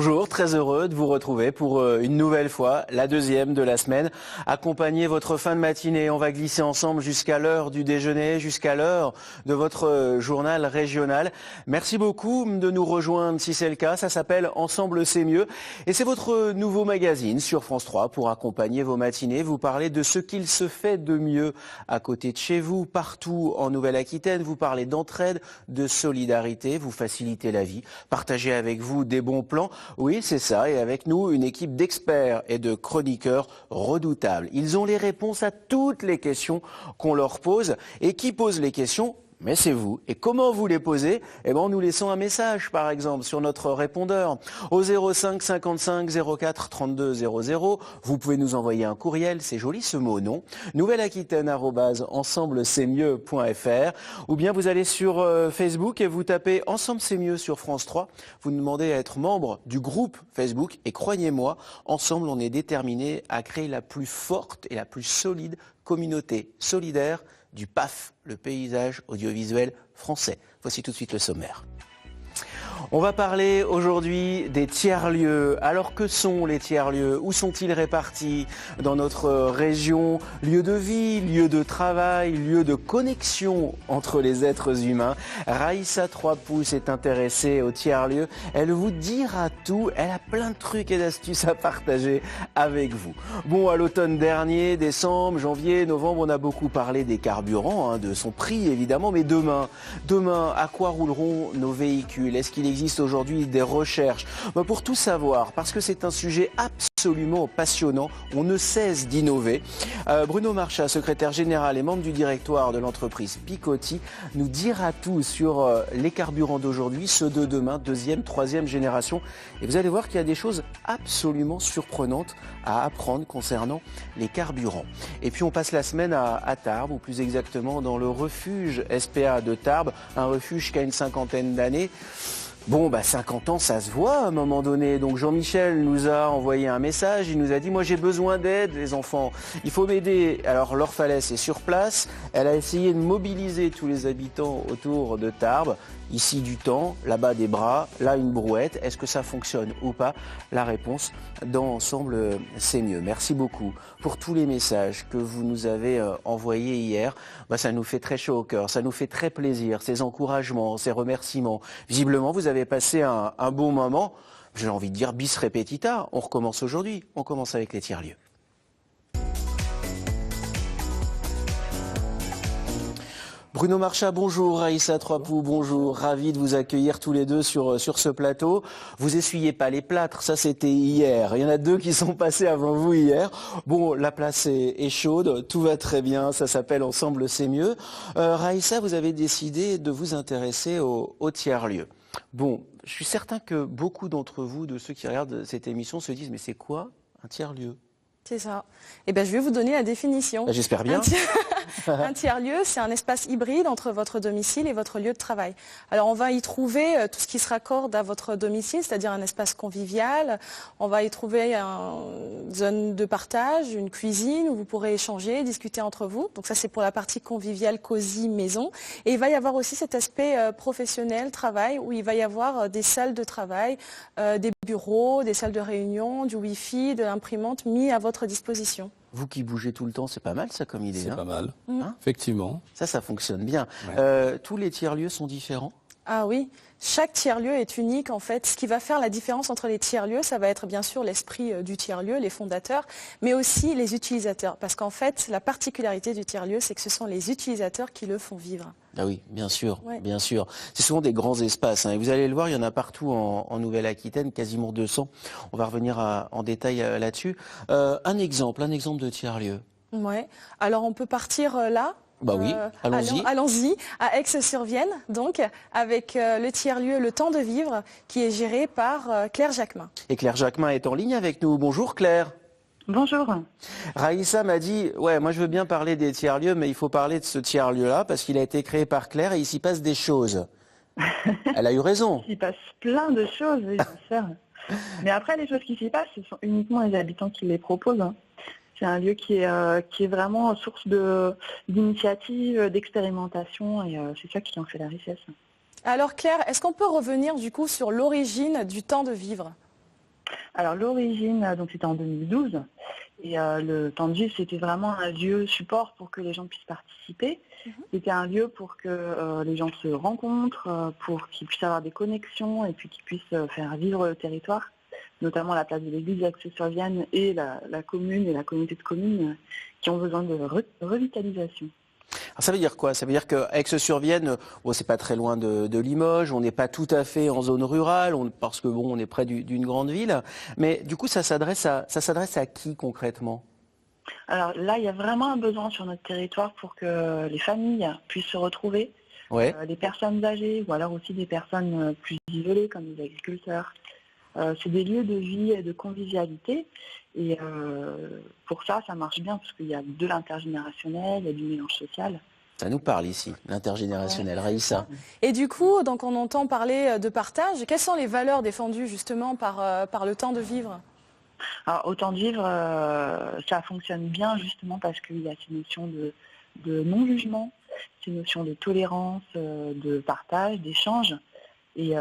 Bonjour, très heureux de vous retrouver pour une nouvelle fois, la deuxième de la semaine. Accompagnez votre fin de matinée, on va glisser ensemble jusqu'à l'heure du déjeuner, jusqu'à l'heure de votre journal régional. Merci beaucoup de nous rejoindre si c'est le cas, ça s'appelle Ensemble c'est mieux. Et c'est votre nouveau magazine sur France 3 pour accompagner vos matinées, vous parler de ce qu'il se fait de mieux à côté de chez vous, partout en Nouvelle-Aquitaine, vous parlez d'entraide, de solidarité, vous facilitez la vie, partagez avec vous des bons plans. Oui, c'est ça, et avec nous, une équipe d'experts et de chroniqueurs redoutables. Ils ont les réponses à toutes les questions qu'on leur pose. Et qui pose les questions ? Mais c'est vous. Et comment vous les posez ? Eh bien, en nous laissant un message, par exemple, sur notre répondeur. Au 05 55 04 32 00, vous pouvez nous envoyer un courriel, c'est joli ce mot, non ? nouvelle-aquitaine@ensemblec'estmieux.fr. Ou bien vous allez sur Facebook et vous tapez Ensemble c'est mieux sur France 3. Vous nous demandez à être membre du groupe Facebook. Et croyez-moi, ensemble, on est déterminés à créer la plus forte et la plus solide communauté solidaire du PAF, le paysage audiovisuel français. Voici tout de suite le sommaire. On va parler aujourd'hui des tiers-lieux. Alors que sont les tiers-lieux ? Où sont-ils répartis dans notre région ? Lieux de vie, lieux de travail, lieux de connexion entre les êtres humains. Raïssa Troipousse est intéressée aux tiers-lieux. Elle vous dira tout. Elle a plein de trucs et d'astuces à partager avec vous. Bon, à l'automne dernier, décembre, janvier, novembre, on a beaucoup parlé des carburants, de son prix évidemment. Mais demain, à quoi rouleront nos véhicules ? Est-ce qu'il existe aujourd'hui des recherches pour tout savoir, parce que c'est un sujet absolument passionnant, on ne cesse d'innover. Bruno Marchas, secrétaire général et membre du directoire de l'entreprise Picotti, nous dira tout sur les carburants d'aujourd'hui, ceux de demain, deuxième, troisième génération. Et vous allez voir qu'il y a des choses absolument surprenantes à apprendre concernant les carburants. Et puis on passe la semaine à Tarbes, ou plus exactement dans le refuge SPA de Tarbes, un refuge qui a une cinquantaine d'années. Bon, 50 ans, ça se voit à un moment donné. Donc Jean-Michel nous a envoyé un message, il nous a dit « Moi j'ai besoin d'aide, les enfants, il faut m'aider ». Alors Laure Fallès est sur place, elle a essayé de mobiliser tous les habitants autour de Tarbes. Ici du temps, là-bas des bras, là une brouette. Est-ce que ça fonctionne ou pas ? La réponse dans Ensemble, c'est mieux. Merci beaucoup pour tous les messages que vous nous avez envoyés hier. Ça nous fait très chaud au cœur, ça nous fait très plaisir, ces encouragements, ces remerciements. Visiblement, vous avez passé un bon moment. J'ai envie de dire bis repetita. On recommence aujourd'hui. On commence avec les tiers-lieux. Bruno Marchas, bonjour. Raïssa Troipousse, bonjour. Ravi de vous accueillir tous les deux sur ce plateau. Vous essuyez pas les plâtres, ça c'était hier. Il y en a deux qui sont passés avant vous hier. Bon, la place est chaude, tout va très bien, ça s'appelle Ensemble c'est mieux. Raïssa, vous avez décidé de vous intéresser au tiers-lieu. Bon, je suis certain que beaucoup d'entre vous, de ceux qui regardent cette émission, se disent « Mais c'est quoi un tiers-lieu » ? C'est ça. Eh bien, je vais vous donner la définition. J'espère bien. Un tiers-lieu, c'est un espace hybride entre votre domicile et votre lieu de travail. Alors, on va y trouver tout ce qui se raccorde à votre domicile, c'est-à-dire un espace convivial. On va y trouver une zone de partage, une cuisine où vous pourrez échanger, discuter entre vous. Donc ça, c'est pour la partie conviviale, cosy, maison. Et il va y avoir aussi cet aspect professionnel, travail, où il va y avoir des salles de travail, des bureaux, des salles de réunion, du Wi-Fi, de l'imprimante mis à votre disposition. Vous qui bougez tout le temps, c'est pas mal ça comme idée. C'est pas mal, effectivement. Ça fonctionne bien. Ouais. Tous les tiers-lieux sont différents ? Ah oui, chaque tiers-lieu est unique en fait. Ce qui va faire la différence entre les tiers-lieux, ça va être bien sûr l'esprit du tiers-lieu, les fondateurs, mais aussi les utilisateurs. Parce qu'en fait, la particularité du tiers-lieu, c'est que ce sont les utilisateurs qui le font vivre. Ah oui, bien sûr, Ouais. bien sûr. C'est souvent des grands espaces. Et vous allez le voir, il y en a partout en Nouvelle-Aquitaine, quasiment 200. On va revenir en détail là-dessus. Un exemple de tiers-lieu. Ouais. Alors on peut partir là. Oui, allons-y. Allons-y, à Aix-sur-Vienne, donc, avec le tiers-lieu Le Temps de Vivre, qui est géré par Claire Jacquemin. Et Claire Jacquemin est en ligne avec nous. Bonjour Claire. Bonjour. Raïssa m'a dit, moi je veux bien parler des tiers-lieux, mais il faut parler de ce tiers-lieu-là, parce qu'il a été créé par Claire et il s'y passe des choses. Elle a eu raison. Il s'y passe plein de choses, oui, bien sûr. Mais après, les choses qui s'y passent, ce sont uniquement les habitants qui les proposent. C'est un lieu qui est vraiment source d'initiatives, d'expérimentation, et c'est ça qui en fait la richesse. Alors Claire, est-ce qu'on peut revenir du coup sur l'origine du Temps de Vivre ? Alors l'origine, donc c'était en 2012, et le temps de vivre, c'était vraiment un lieu support pour que les gens puissent participer. C'était un lieu pour que les gens se rencontrent, pour qu'ils puissent avoir des connexions et puis qu'ils puissent faire vivre le territoire, notamment la place de l'église d'Aix-sur-Vienne et la commune et la communauté de communes qui ont besoin de revitalisation. Alors ça veut dire quoi? Ça veut dire qu'Aix-sur-Vienne, bon, c'est pas très loin de Limoges, on n'est pas tout à fait en zone rurale, parce que bon, on est près d'une grande ville, mais du coup ça s'adresse à qui concrètement? Alors là, il y a vraiment un besoin sur notre territoire pour que les familles puissent se retrouver, Ouais. les personnes âgées ou alors aussi des personnes plus isolées comme les agriculteurs. C'est des lieux de vie et de convivialité et pour ça, ça marche bien parce qu'il y a de l'intergénérationnel, il y a du mélange social. Ça nous parle ici, l'intergénérationnel. Raïssa. Et du coup, donc on entend parler de partage. Quelles sont les valeurs défendues justement par le temps de vivre? Alors, au temps de vivre, ça fonctionne bien justement parce qu'il y a ces notions de non-jugement, ces notions de tolérance, de partage, d'échange. Et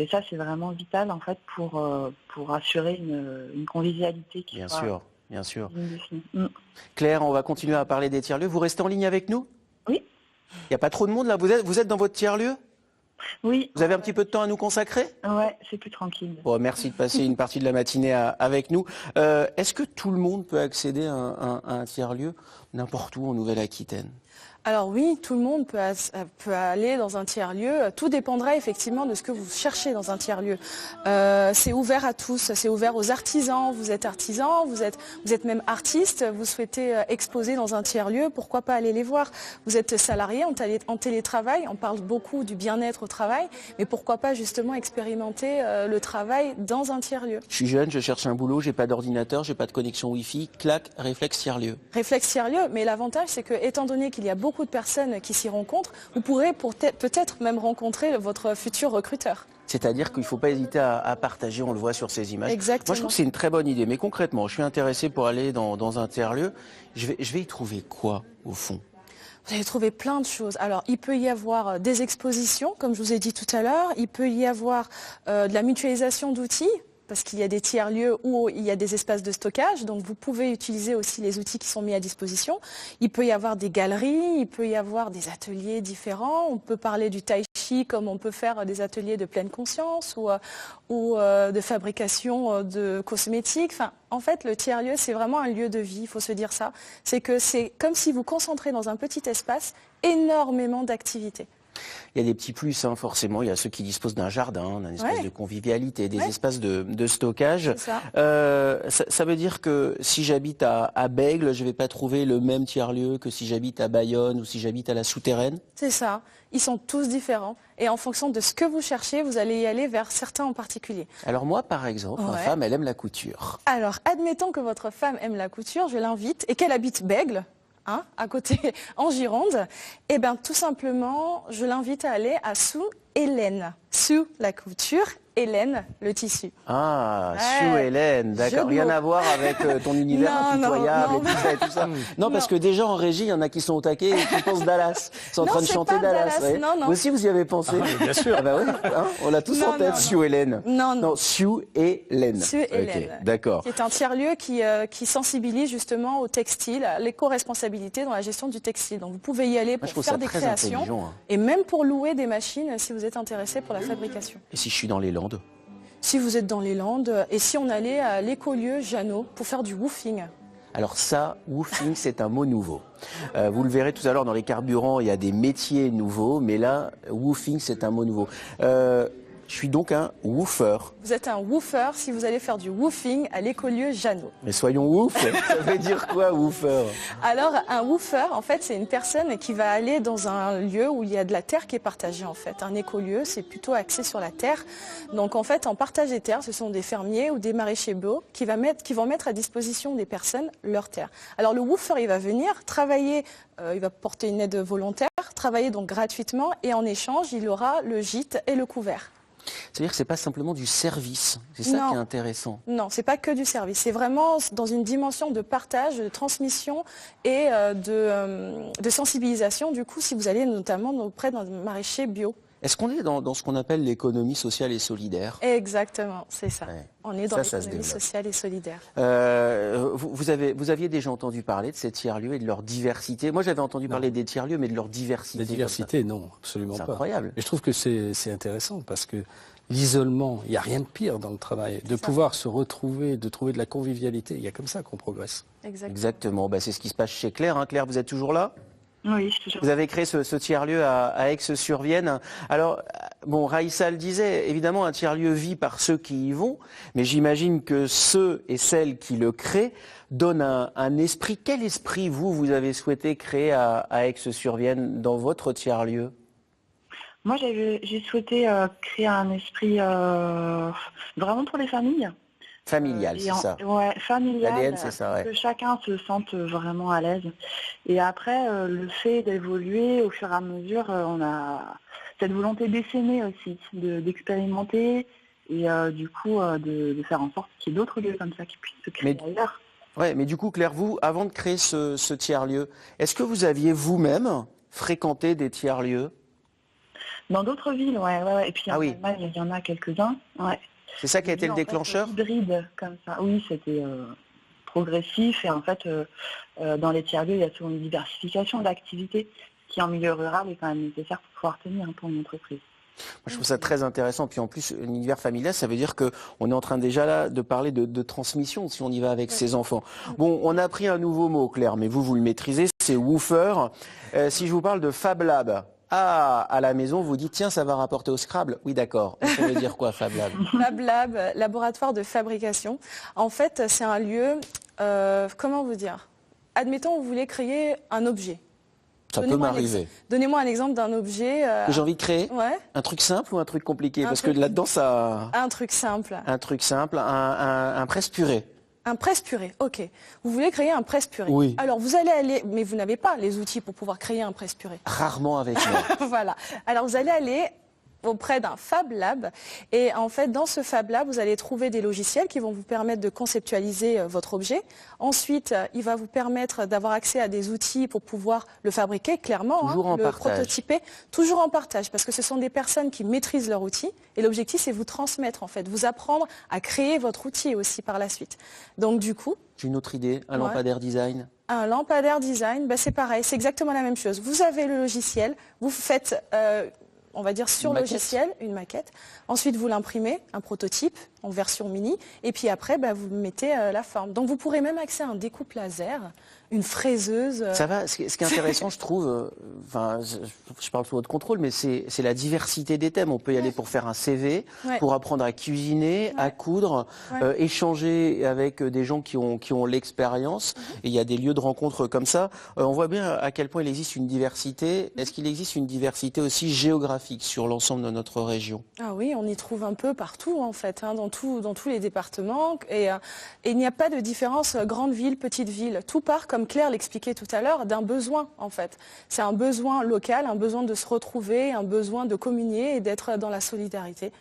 ça, c'est vraiment vital en fait pour assurer une convivialité qui Bien soit sûr, bien sûr. digne de ce nom. Claire, on va continuer à parler des tiers-lieux. Vous restez en ligne avec nous? Oui, Il n'y a pas trop de monde là? Vous êtes dans votre tiers-lieu? oui. Vous avez un petit peu de temps à nous consacrer? Ouais, c'est plus tranquille. Bon, merci de passer une partie de la matinée avec nous. Est-ce que tout le monde peut accéder à un tiers-lieu n'importe où en Nouvelle-Aquitaine? Alors oui, tout le monde peut aller dans un tiers-lieu. Tout dépendra effectivement de ce que vous cherchez dans un tiers-lieu. C'est ouvert à tous, c'est ouvert aux artisans. Vous êtes artisan, vous êtes même artiste, vous souhaitez exposer dans un tiers-lieu, pourquoi pas aller les voir? Vous êtes salarié en télétravail, on parle beaucoup du bien-être au travail, mais pourquoi pas justement expérimenter le travail dans un tiers-lieu? Je suis jeune, je cherche un boulot, j'ai pas d'ordinateur, j'ai pas de connexion Wi-Fi, clac, réflexe tiers-lieu. Réflexe tiers-lieu, mais l'avantage c'est que étant donné qu'il y a beaucoup de personnes qui s'y rencontrent, vous pourrez peut-être même rencontrer votre futur recruteur. C'est-à-dire qu'il ne faut pas hésiter à partager, on le voit sur ces images. Exactement. Moi, je trouve que c'est une très bonne idée. Mais concrètement, je suis intéressé pour aller dans un tiers-lieu. Je vais y trouver quoi, au fond? Vous allez trouver plein de choses. Alors, il peut y avoir des expositions, comme je vous ai dit tout à l'heure. Il peut y avoir de la mutualisation d'outils, parce qu'il y a des tiers-lieux où il y a des espaces de stockage. Donc, vous pouvez utiliser aussi les outils qui sont mis à disposition. Il peut y avoir des galeries, il peut y avoir des ateliers différents. On peut parler du tai chi, comme on peut faire des ateliers de pleine conscience ou de fabrication de cosmétiques. Enfin, en fait, le tiers-lieu, c'est vraiment un lieu de vie, il faut se dire ça. C'est que c'est comme si vous concentrez dans un petit espace énormément d'activités. Il y a des petits plus, hein, forcément. Il y a ceux qui disposent d'un jardin, d'un espace de convivialité, des espaces de stockage. Ça. Ça veut dire que si j'habite à Bègles, je ne vais pas trouver le même tiers-lieu que si j'habite à Bayonne ou si j'habite à la Souterraine? C'est ça. Ils sont tous différents. Et en fonction de ce que vous cherchez, vous allez y aller vers certains en particulier. Alors moi, par exemple, ma femme, elle aime la couture. Alors, admettons que votre femme aime la couture, je l'invite, et qu'elle habite Bègles, à côté, en Gironde, eh bien, tout simplement, je l'invite à aller à Sue Hélène. Sue, la couture, Hélène, le tissu. Ah, Ouais. Sue Hélène, d'accord. Rien à voir avec ton univers impitoyable non. et tout ça et tout ça. Non, parce que déjà en régie, il y en a qui sont au taquet et qui pensent Dallas. Ils sont en train de c'est chanter pas Dallas. Dallas, non. Vous aussi, vous y avez pensé? Bien sûr. Ah bah oui, hein, on l'a tous en tête, Sue Hélène. Non. Sue Hélène. Sue Hélène. Ok, d'accord. C'est un tiers-lieu qui sensibilise justement au textile, à l'éco-responsabilité dans la gestion du textile. Donc vous pouvez y aller Moi, pour je trouve faire ça des très créations intelligent, hein. et même pour louer des machines si vous êtes intéressé pour la fabrication. Et si je suis dans les Landes? Si vous êtes dans les Landes et si on allait à l'écolieu Jeannot pour faire du woofing. Alors ça, woofing, c'est un mot nouveau. Vous le verrez tout à l'heure dans les carburants, il y a des métiers nouveaux, mais là, woofing, c'est un mot nouveau. Je suis donc un woofer. Vous êtes un woofer si vous allez faire du woofing à l'écolieu Jeannot. Mais soyons ouf, ça veut dire quoi, woofer? Alors, un woofer, en fait, c'est une personne qui va aller dans un lieu où il y a de la terre qui est partagée, en fait. Un écolieu, c'est plutôt axé sur la terre. Donc, en fait, en partage des terres, ce sont des fermiers ou des maraîchers bio qui vont mettre à disposition des personnes leurs terres. Alors, le woofer, il va venir travailler, il va porter une aide volontaire, travailler donc gratuitement et en échange, il aura le gîte et le couvert. C'est-à-dire que c'est pas simplement du service, c'est ça Non. qui est intéressant. Non, c'est pas que du service. C'est vraiment dans une dimension de partage, de transmission et de sensibilisation. Du coup, si vous allez notamment auprès d'un maraîcher bio. Est-ce qu'on est dans ce qu'on appelle l'économie sociale et solidaire? Exactement, c'est ça. Ouais. On est dans Ça se l'économie développe. sociale et solidaire. Vous aviez déjà entendu parler de ces tiers-lieux et de leur diversité? Moi, j'avais entendu parler des tiers-lieux, mais de leur diversité. La diversité, non, absolument C'est pas. incroyable. Et je trouve que c'est intéressant parce que l'isolement, il n'y a rien de pire dans le travail. De pouvoir se retrouver, de trouver de la convivialité, il y a comme ça qu'on progresse. Exactement. Bah, c'est ce qui se passe chez Claire. Hein. Claire, vous êtes toujours là? Oui, je suis toujours. Vous avez créé ce tiers-lieu à Aix-sur-Vienne. Alors, bon, Raïssa le disait, évidemment, un tiers-lieu vit par ceux qui y vont, mais j'imagine que ceux et celles qui le créent donnent un esprit. Quel esprit, vous avez souhaité créer à Aix-sur-Vienne dans votre tiers-lieu? Moi, j'ai souhaité créer un esprit vraiment pour les familles. Familial, c'est ça. Ouais, familial. L'ADN, c'est ça, ouais. Que chacun se sente vraiment à l'aise. Et après, le fait d'évoluer au fur et à mesure, on a cette volonté d'essaimer aussi, d'expérimenter et du coup de faire en sorte qu'il y ait d'autres lieux comme ça qui puissent se créer ailleurs. Ouais, mais du coup, Claire, vous, avant de créer ce tiers-lieu, est-ce que vous aviez vous-même fréquenté des tiers-lieux? Dans d'autres villes, ouais. Et puis en oui. Allemagne, il y en a quelques-uns, ouais. C'est ça qui a été le En fait, déclencheur? hybride, comme ça. Oui, c'était progressif et en fait, dans les tiers-lieux, il y a souvent une diversification d'activités qui, en milieu rural, est quand même nécessaire pour pouvoir tenir pour une entreprise. Moi, je trouve ça très intéressant. Puis en plus, l'univers familial, ça veut dire qu'on est en train déjà là de parler de transmission si on y va avec ses enfants. Bon, on a appris un nouveau mot, Claire, mais vous le maîtrisez, c'est woofer. Si je vous parle de Fab Lab, à la maison, vous dites, tiens, ça va rapporter au Scrabble. Oui, d'accord. Ça veut dire quoi, Fab Lab? Fab Lab, laboratoire de fabrication. En fait, c'est un lieu, comment vous dire? Admettons, vous voulez créer un objet. Ça peut m'arriver. Donnez-moi un exemple d'un objet. J'ai envie de créer Ouais. un truc simple ou un truc compliqué? Parce que truc- là-dedans, ça... Un truc simple. Un truc simple, un presse-purée. Un presse-purée, ok. Vous voulez créer un presse-purée. Oui. Alors vous allez aller, mais vous n'avez pas les outils pour pouvoir créer un presse-purée. Rarement avec moi. Voilà. Alors vous allez aller auprès d'un Fab Lab et en fait dans ce Fab Lab vous allez trouver des logiciels qui vont vous permettre de conceptualiser votre objet. Ensuite il va vous permettre d'avoir accès à des outils pour pouvoir le fabriquer clairement, Toujours en le partage. prototyper, toujours en partage parce que ce sont des personnes qui maîtrisent leur outil et l'objectif c'est vous transmettre en fait, vous apprendre à créer votre outil aussi par la suite. Donc du coup J'ai une autre idée, un lampadaire design. un lampadaire design, c'est pareil, c'est exactement la même chose. Vous avez le logiciel, vous faites, on va dire sur Une maquette. logiciel, une maquette. Ensuite, vous l'imprimez, un prototype en version mini. Et puis après, vous mettez la forme. Donc vous pourrez même accéder à un découpe laser, une fraiseuse. Ça va, ce qui est intéressant, je trouve, je parle sous votre contrôle, mais c'est la diversité des thèmes. On peut y aller pour faire un CV, pour apprendre à cuisiner, à coudre, échanger avec des gens qui ont l'expérience. Et il y a des lieux de rencontre comme ça. On voit bien à quel point il existe une diversité. Est-ce qu'il existe une diversité aussi géographique sur l'ensemble de notre région? Ah oui, on y trouve un peu partout en fait, dans tous les départements. Et il n'y a pas de différence grande ville, petite ville. Tout part, comme Claire l'expliquait tout à l'heure, d'un besoin en fait. C'est un besoin local, un besoin de se retrouver, un besoin de communier et d'être dans la solidarité.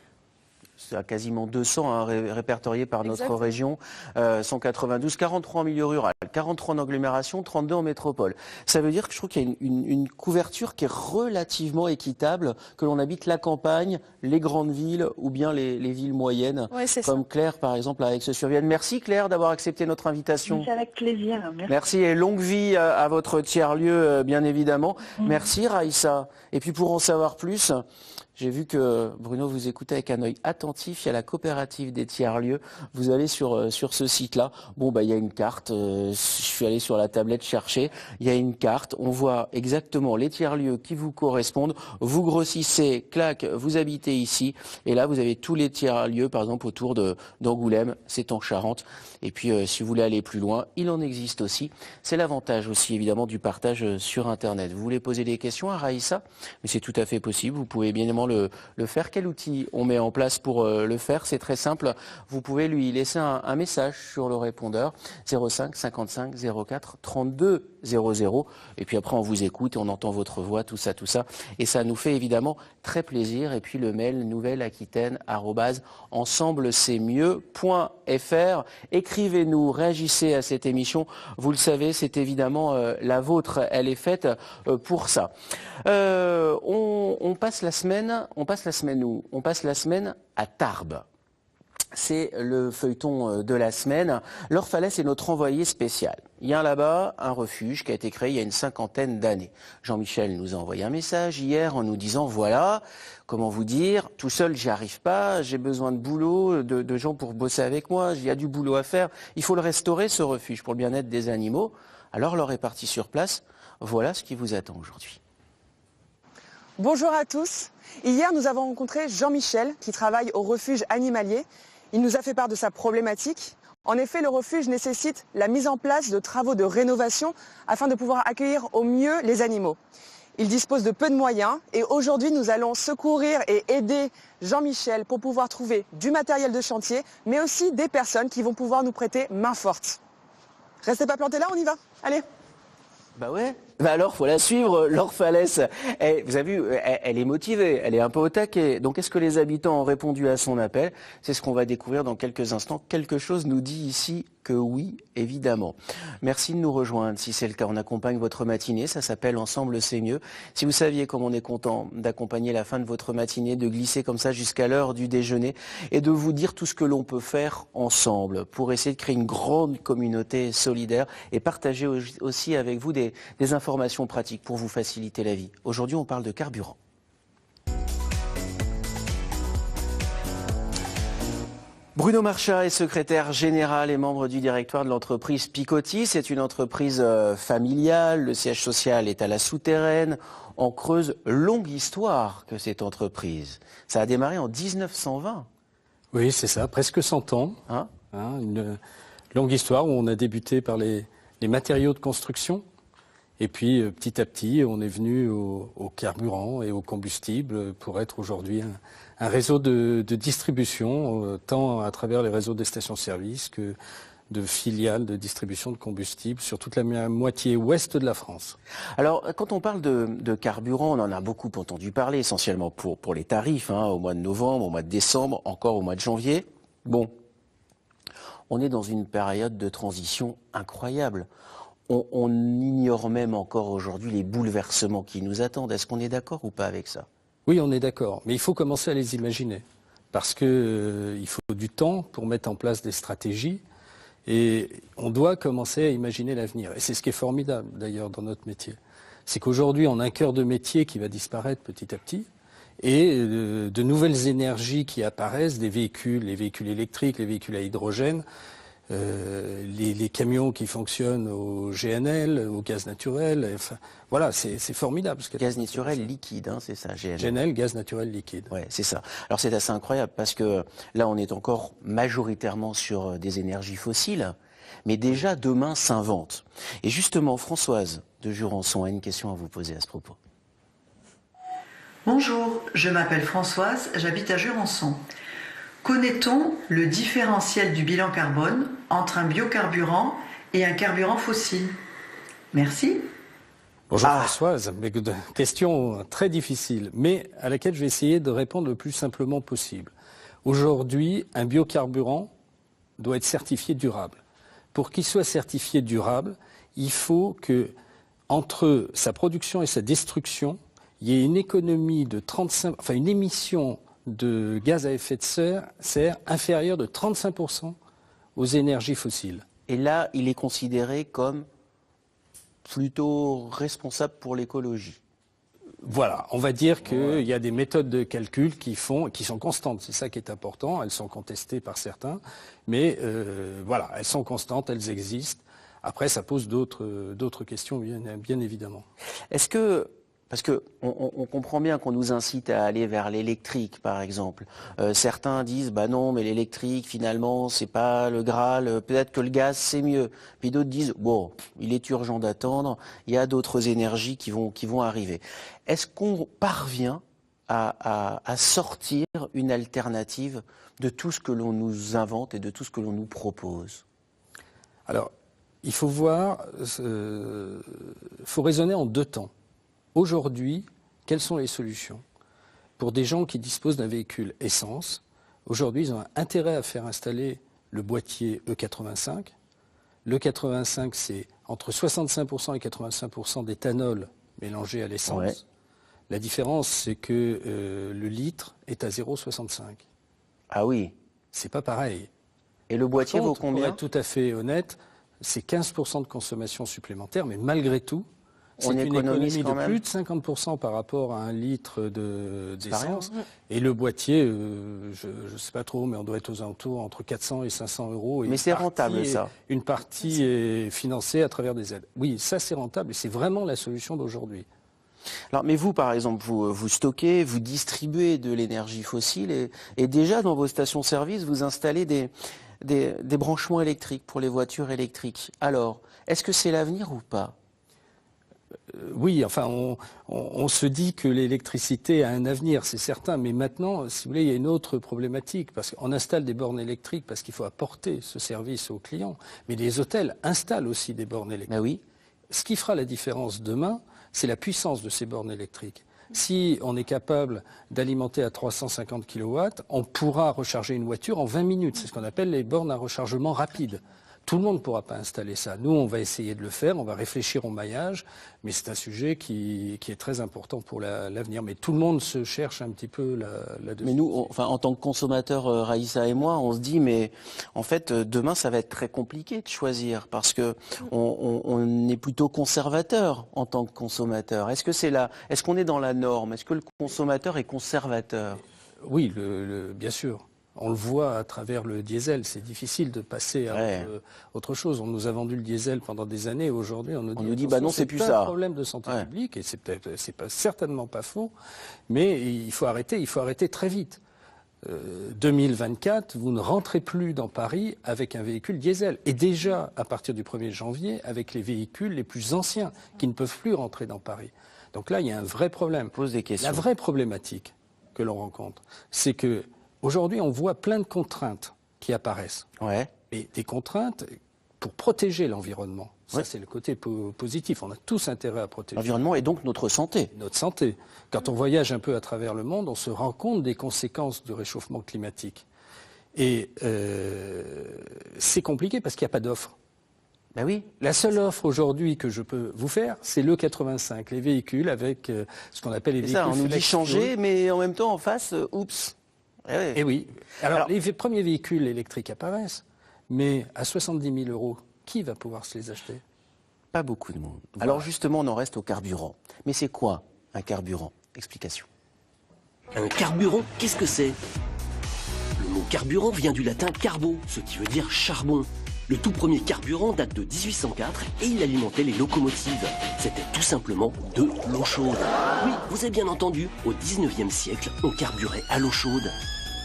C'est à quasiment 200 répertoriés par notre Exactement. région, 192, 43 en milieu rural, 43 en agglomération, 32 en métropole. Ça veut dire que je trouve qu'il y a une couverture qui est relativement équitable, que l'on habite la campagne, les grandes villes ou bien les villes moyennes, Ouais, c'est comme Claire par exemple à Aix-sur-Vienne. Merci Claire d'avoir accepté notre invitation. C'est avec plaisir. Merci. Merci et longue vie à votre tiers-lieu, bien évidemment. Merci Raïssa. Et puis pour en savoir plus, j'ai vu que Bruno vous écoutait avec un œil attentif. Il y a la coopérative des tiers-lieux. Vous allez sur ce site-là. Bon, il y a une carte. Je suis allé sur la tablette chercher. Il y a une carte. On voit exactement les tiers-lieux qui vous correspondent. Vous grossissez, clac, vous habitez ici. Et là, vous avez tous les tiers-lieux, par exemple, autour d'Angoulême. C'est en Charente. Et puis, si vous voulez aller plus loin, il en existe aussi. C'est l'avantage aussi, évidemment, du partage sur Internet. Vous voulez poser des questions à Raïssa? Mais c'est tout à fait possible. Vous pouvez bien évidemment le faire. Quel outil on met en place pour pour le faire, c'est très simple. Vous pouvez lui laisser un message sur le répondeur 05 55 04 32 00. Et puis après, on vous écoute et on entend votre voix, tout ça. Et ça nous fait évidemment très plaisir. Et puis le mail nouvelle-aquitaine@ensemblec'estmieux.fr. Écrivez-nous, réagissez à cette émission. Vous le savez, c'est évidemment la vôtre. Elle est faite pour ça. On passe la semaine où? On passe la semaine à Tarbes. C'est le feuilleton de la semaine. Laure Falès est notre envoyé spécial. Il y a là-bas un refuge qui a été créé il y a une 50aine d'années. Jean-Michel nous a envoyé un message hier en nous disant voilà, comment vous dire, tout seul j'y arrive pas, j'ai besoin de boulot, de gens pour bosser avec moi, il y a du boulot à faire, il faut le restaurer ce refuge pour le bien-être des animaux. Alors Laure est partie sur place, voilà ce qui vous attend aujourd'hui. Bonjour à tous. Hier, nous avons rencontré Jean-Michel qui travaille au refuge animalier. Il nous a fait part de sa problématique. En effet, le refuge nécessite la mise en place de travaux de rénovation afin de pouvoir accueillir au mieux les animaux. Il dispose de peu de moyens et aujourd'hui, nous allons secourir et aider Jean-Michel pour pouvoir trouver du matériel de chantier, mais aussi des personnes qui vont pouvoir nous prêter main forte. Restez pas plantés là, on y va. Allez. Bah ouais. Bah alors, faut la suivre, Laure Falès. Vous avez vu, elle est motivée, elle est un peu au taquet. Donc, est-ce que les habitants ont répondu à son appel? C'est ce qu'on va découvrir dans quelques instants. Quelque chose nous dit ici que oui, évidemment. Merci de nous rejoindre. Si c'est le cas, on accompagne votre matinée. Ça s'appelle Ensemble, c'est mieux. Si vous saviez comme on est content d'accompagner la fin de votre matinée, de glisser comme ça jusqu'à l'heure du déjeuner et de vous dire tout ce que l'on peut faire ensemble pour essayer de créer une grande communauté solidaire et partager aussi avec vous des informations pratiques pour vous faciliter la vie. Aujourd'hui, on parle de carburant. Bruno Marchat est secrétaire général et membre du directoire de l'entreprise Picotti. C'est une entreprise familiale. Le siège social est à la Souterraine, en Creuse. Longue histoire que cette entreprise. Ça a démarré en 1920. Oui, c'est ça, presque 100 ans. Une longue histoire où on a débuté par les matériaux de construction. Et puis, petit à petit, on est venu au carburant et au combustible pour être aujourd'hui un réseau de distribution, tant à travers les réseaux des stations-service que de filiales de distribution de combustible sur toute la moitié ouest de la France. Alors, quand on parle de carburant, on en a beaucoup entendu parler, essentiellement pour les tarifs, au mois de novembre, au mois de décembre, encore au mois de janvier. Bon, on est dans une période de transition incroyable. On ignore même encore aujourd'hui les bouleversements qui nous attendent. Est-ce qu'on est d'accord ou pas avec ça? Oui, on est d'accord. Mais il faut commencer à les imaginer. Parce qu'il faut du temps pour mettre en place des stratégies. Et on doit commencer à imaginer l'avenir. Et c'est ce qui est formidable, d'ailleurs, dans notre métier. C'est qu'aujourd'hui, on a un cœur de métier qui va disparaître petit à petit. Et de nouvelles énergies qui apparaissent, des véhicules, les véhicules électriques, les véhicules à hydrogène, les camions qui fonctionnent au GNL, au gaz naturel, enfin, voilà, c'est formidable. Gaz naturel liquide, c'est ça, GNL. GNL, gaz naturel liquide. Ouais, c'est ça. Alors c'est assez incroyable parce que là on est encore majoritairement sur des énergies fossiles, mais déjà demain s'invente. Et justement, Françoise de Jurançon a une question à vous poser à ce propos. Bonjour, je m'appelle Françoise, j'habite à Jurançon. Connaît-on le différentiel du bilan carbone entre un biocarburant et un carburant fossile? Merci. Bonjour Françoise, question très difficile, mais à laquelle je vais essayer de répondre le plus simplement possible. Aujourd'hui, un biocarburant doit être certifié durable. Pour qu'il soit certifié durable, il faut que, entre sa production et sa destruction, il y ait une économie de 35, enfin une émission de gaz à effet de serre inférieure de 35% aux énergies fossiles. Et là, il est considéré comme plutôt responsable pour l'écologie. Voilà, on va dire qu'il y a des méthodes de calcul qui sont constantes. C'est ça qui est important. Elles sont contestées par certains, mais voilà, elles sont constantes, elles existent. Après, ça pose d'autres questions, bien évidemment. Est-ce que Parce qu'on comprend bien qu'on nous incite à aller vers l'électrique, par exemple. Certains disent, bah non, mais l'électrique, finalement, c'est pas le Graal, peut-être que le gaz, c'est mieux. Puis d'autres disent, bon, il est urgent d'attendre, il y a d'autres énergies qui vont arriver. Est-ce qu'on parvient à sortir une alternative de tout ce que l'on nous invente et de tout ce que l'on nous propose? Alors, il faut voir, faut raisonner en deux temps. Aujourd'hui, quelles sont les solutions? Pour des gens qui disposent d'un véhicule essence, aujourd'hui, ils ont intérêt à faire installer le boîtier E85. L'E85, c'est entre 65% et 85% d'éthanol mélangé à l'essence. Ouais. La différence, c'est que le litre est à 0,65. Ah oui. C'est pas pareil. Et le boîtier Par vaut contre, pour combien? être tout à fait honnête, c'est 15% de consommation supplémentaire, mais malgré tout, c'est On une économise économie quand de même. plus de 50% par rapport à un litre C'est pas d'essence. rien. Et le boîtier, je ne sais pas trop, mais on doit être aux alentours entre 400 et 500 euros. Et Mais une c'est partie rentable, ça. Une partie est financée à travers des aides. Oui, ça c'est rentable et c'est vraiment la solution d'aujourd'hui. Alors, mais vous, par exemple, vous stockez, vous distribuez de l'énergie fossile et déjà dans vos stations-service, vous installez des branchements électriques pour les voitures électriques. Alors, est-ce que c'est l'avenir ou pas? Oui, enfin, on se dit que l'électricité a un avenir, c'est certain, mais maintenant, si vous voulez, il y a une autre problématique, parce qu'on installe des bornes électriques parce qu'il faut apporter ce service aux clients, mais les hôtels installent aussi des bornes électriques. Ben oui. Ce qui fera la différence demain, c'est la puissance de ces bornes électriques. Si on est capable d'alimenter à 350 kW, on pourra recharger une voiture en 20 minutes. C'est ce qu'on appelle les bornes à rechargement rapide. Tout le monde ne pourra pas installer ça. Nous, on va essayer de le faire, on va réfléchir au maillage, mais c'est un sujet qui est très important pour l'avenir. Mais tout le monde se cherche un petit peu là-dessus. Mais nous, enfin, en tant que consommateurs, Raïssa et moi, on se dit, mais en fait, demain, ça va être très compliqué de choisir parce que on est plutôt conservateur en tant que consommateur. Est-ce qu'on est dans la norme? Est-ce que le consommateur est conservateur? Oui, bien sûr. On le voit à travers le diesel. C'est difficile de passer à autre chose. On nous a vendu le diesel pendant des années. Aujourd'hui, on nous dit bah non, c'est plus ça. un problème de santé publique et c'est certainement pas faux. Mais il faut arrêter très vite. 2024, vous ne rentrez plus dans Paris avec un véhicule diesel. Et déjà, à partir du 1er janvier, avec les véhicules les plus anciens qui ne peuvent plus rentrer dans Paris. Donc là, il y a un vrai problème. Pose des questions. La vraie problématique que l'on rencontre, c'est que aujourd'hui, on voit plein de contraintes qui apparaissent. Ouais. Et des contraintes pour protéger l'environnement. Ça, c'est le côté positif. On a tous intérêt à protéger l'environnement et donc notre santé. Notre santé. Quand on voyage un peu à travers le monde, on se rend compte des conséquences du réchauffement climatique. Et c'est compliqué parce qu'il n'y a pas d'offre. Ben oui. La seule offre aujourd'hui que je peux vous faire, c'est l'E85, les véhicules avec ce qu'on appelle les véhicules ça, on nous dit flex changer, fuel. mais en même temps, en face, oups. Eh oui. Alors, les premiers véhicules électriques apparaissent, mais à 70 000 euros, qui va pouvoir se les acheter? Pas beaucoup de monde. Voilà. Alors justement, on en reste au carburant. Mais c'est quoi un carburant? Explication. Un carburant, qu'est-ce que c'est? Le mot carburant vient du latin carbo, ce qui veut dire charbon. Le tout premier carburant date de 1804 et il alimentait les locomotives. C'était tout simplement de l'eau chaude. Oui, vous avez bien entendu, au 19e siècle, on carburait à l'eau chaude.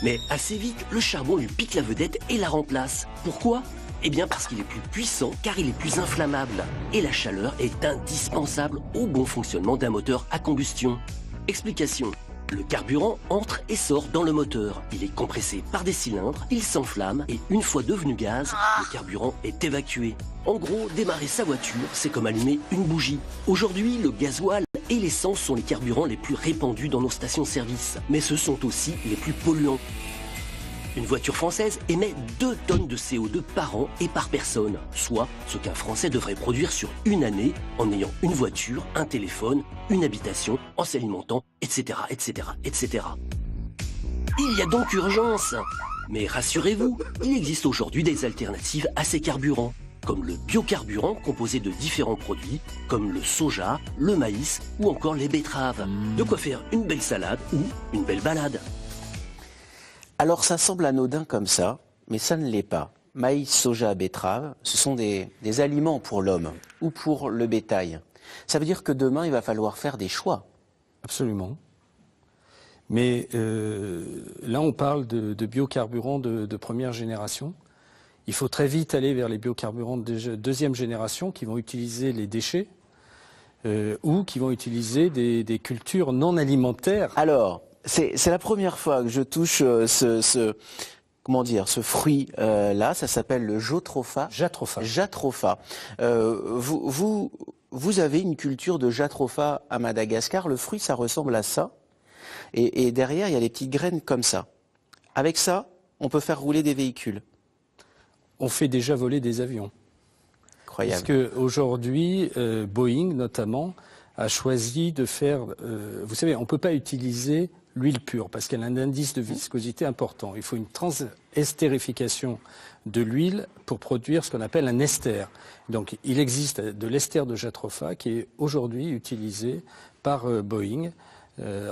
Mais assez vite, le charbon lui pique la vedette et la remplace. Pourquoi? Eh bien parce qu'il est plus puissant car il est plus inflammable. Et la chaleur est indispensable au bon fonctionnement d'un moteur à combustion. Explication. Le carburant entre et sort dans le moteur. Il est compressé par des cylindres, il s'enflamme et une fois devenu gaz, le carburant est évacué. En gros, démarrer sa voiture, c'est comme allumer une bougie. Aujourd'hui, le gasoil et l'essence sont les carburants les plus répandus dans nos stations-service. Mais ce sont aussi les plus polluants. Une voiture française émet 2 tonnes de CO2 par an et par personne, soit ce qu'un Français devrait produire sur une année en ayant une voiture, un téléphone, une habitation, en s'alimentant, etc., etc., etc. Il y a donc urgence. Mais rassurez-vous, il existe aujourd'hui des alternatives à ces carburants, comme le biocarburant composé de différents produits, comme le soja, le maïs ou encore les betteraves. De quoi faire une belle salade ou une belle balade. Alors ça semble anodin comme ça, mais ça ne l'est pas. Maïs, soja, betterave, ce sont des aliments pour l'homme ou pour le bétail. Ça veut dire que demain, il va falloir faire des choix. Absolument. Mais là, on parle de biocarburants de première génération. Il faut très vite aller vers les biocarburants de deuxième génération qui vont utiliser les déchets ou qui vont utiliser des cultures non alimentaires. Alors, C'est la première fois que je touche comment dire, ce fruit là. Ça s'appelle le jatropha. Jatropha. Jatropha. Vous avez une culture de jatropha à Madagascar. Le fruit, ça ressemble à ça. Et derrière, il y a des petites graines comme ça. Avec ça, on peut faire rouler des véhicules. On fait déjà voler des avions. Incroyable. Parce qu'aujourd'hui, Boeing notamment a choisi de faire... vous savez, on ne peut pas utiliser l'huile pure parce qu'elle a un indice de viscosité important. Il faut une transestérification de l'huile pour produire ce qu'on appelle un ester. Donc il existe de l'ester de jatropha qui est aujourd'hui utilisé par Boeing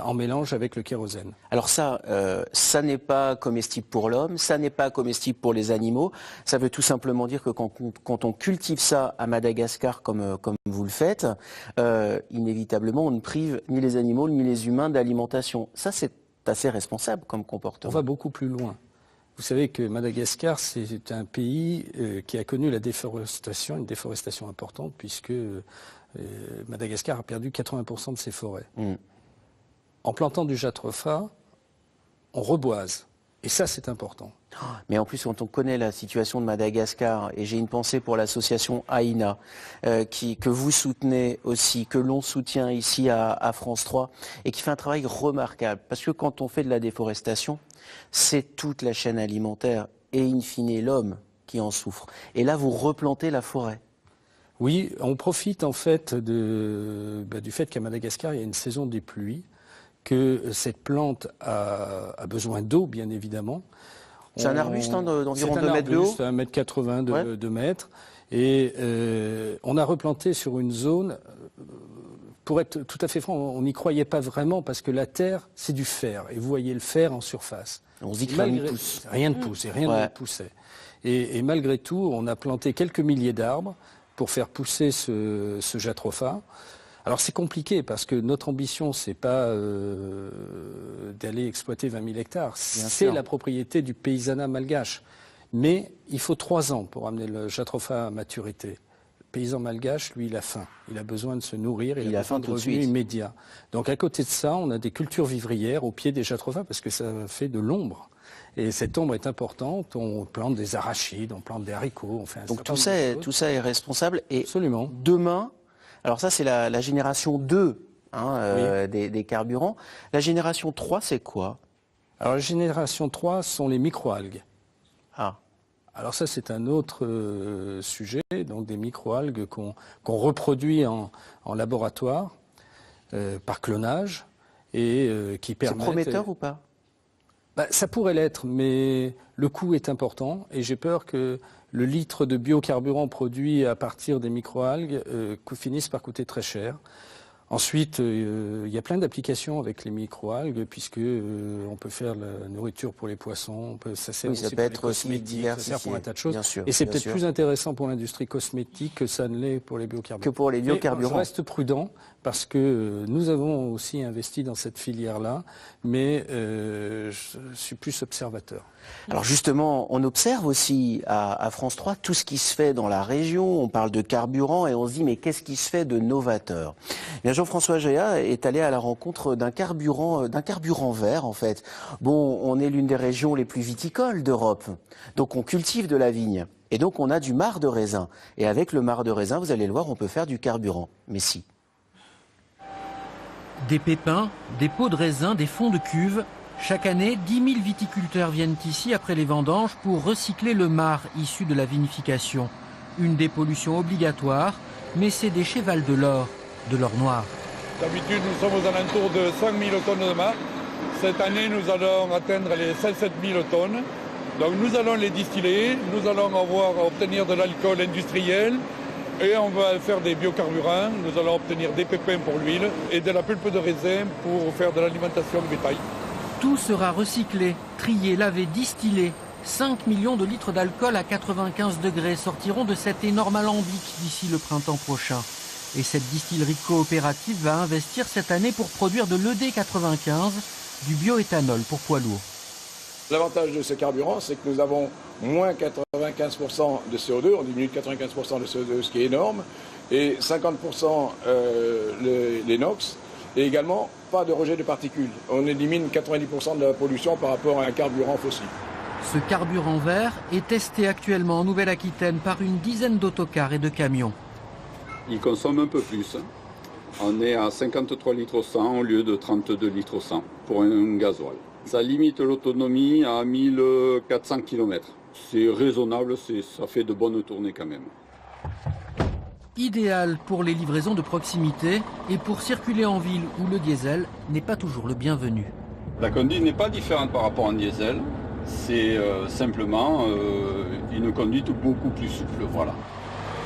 en mélange avec le kérosène. Alors ça n'est pas comestible pour l'homme, ça n'est pas comestible pour les animaux. Ça veut tout simplement dire que quand on cultive ça à Madagascar comme vous le faites, inévitablement on ne prive ni les animaux ni les humains d'alimentation. Ça c'est assez responsable comme comportement. On va beaucoup plus loin. Vous savez que Madagascar, c'est un pays qui a connu la déforestation, une déforestation importante, puisque Madagascar a perdu 80% de ses forêts. En plantant du jatropha, on reboise. Et ça, c'est important. Mais en plus, quand on connaît la situation de Madagascar, et j'ai une pensée pour l'association AINA, que vous soutenez aussi, que l'on soutient ici à France 3, et qui fait un travail remarquable. Parce que quand on fait de la déforestation, c'est toute la chaîne alimentaire, et in fine l'homme qui en souffre. Et là, vous replantez la forêt. Oui, on profite en fait du fait qu'à Madagascar, il y a une saison des pluies, que cette plante a besoin d'eau, bien évidemment. C'est un arbuste d'environ 2 mètres de haut. C'est 1,80 m de 2 mètres. Et on a replanté sur une zone, pour être tout à fait franc, on n'y croyait pas vraiment parce que la terre, c'est du fer. Et vous voyez le fer en surface. On se dit que rien ne pousse. Rien ne pousse et rien ne poussait. Et malgré tout, on a planté quelques milliers d'arbres pour faire pousser ce jatropha. Alors c'est compliqué parce que notre ambition, c'est pas d'aller exploiter 20 000 hectares. C'est la propriété du paysanat malgache. Mais il faut 3 ans pour amener le jatropha à maturité. Le paysan malgache, lui, il a faim. Il a besoin de se nourrir. Il a besoin de revenus immédiats. Donc à côté de ça, on a des cultures vivrières au pied des jatrophas parce que ça fait de l'ombre. Et cette ombre est importante. On plante des arachides, on plante des haricots. On fait donc tout ça est responsable. Et absolument. Demain... Alors ça, c'est la génération 2 des carburants. La génération 3, c'est quoi? Alors la génération 3 sont les microalgues. Ah. Alors ça, c'est un autre sujet, donc des microalgues qu'on reproduit en laboratoire par clonage et qui permettent... C'est prometteur ou pas? Ça pourrait l'être, mais le coût est important et j'ai peur que le litre de biocarburant produit à partir des microalgues finisse par coûter très cher. Ensuite, il y a plein d'applications avec les microalgues, puisque on peut faire la nourriture pour les poissons, ça sert aussi pour les cosmétiques, ça sert pour un tas de choses. Et c'est peut-être plus intéressant pour l'industrie cosmétique que ça ne l'est pour les biocarburants. Que pour les biocarburants. Je reste prudent parce que nous avons aussi investi dans cette filière-là, mais je suis plus observateur. Alors justement, on observe aussi à France 3 tout ce qui se fait dans la région. On parle de carburant et on se dit mais qu'est-ce qui se fait de novateur? Bien, Jean-François Géat est allé à la rencontre d'un carburant vert en fait. Bon, on est l'une des régions les plus viticoles d'Europe, donc on cultive de la vigne et donc on a du marc de raisin. Et avec le marc de raisin, vous allez le voir, on peut faire du carburant. Mais si. Des pépins, des pots de raisin, des fonds de cuve. Chaque année, 10 000 viticulteurs viennent ici après les vendanges pour recycler le marc issu de la vinification. Une dépollution obligatoire, mais ces déchets valent de l'or noir. D'habitude, nous sommes aux alentours de 5 000 tonnes de marc. Cette année, nous allons atteindre les 7 000 tonnes. Donc nous allons les distiller, nous allons obtenir de l'alcool industriel et on va faire des biocarburants. Nous allons obtenir des pépins pour l'huile et de la pulpe de raisin pour faire de l'alimentation de bétail. Tout sera recyclé, trié, lavé, distillé. 5 millions de litres d'alcool à 95 degrés sortiront de cet énorme alambic d'ici le printemps prochain. Et cette distillerie coopérative va investir cette année pour produire de l'ED95, du bioéthanol pour poids lourds. L'avantage de ce carburant, c'est que nous avons moins 95% de CO2, on diminue de 95% de CO2, ce qui est énorme, et 50% les NOx. Et également, pas de rejet de particules. On élimine 90% de la pollution par rapport à un carburant fossile. Ce carburant vert est testé actuellement en Nouvelle-Aquitaine par une dizaine d'autocars et de camions. Il consomme un peu plus. On est à 53 litres au 100 au lieu de 32 litres au 100 pour un gasoil. Ça limite l'autonomie à 1400 km. C'est raisonnable, ça fait de bonnes tournées quand même. Idéal pour les livraisons de proximité et pour circuler en ville où le diesel n'est pas toujours le bienvenu. La conduite n'est pas différente par rapport à un diesel. C'est simplement une conduite beaucoup plus souple, voilà.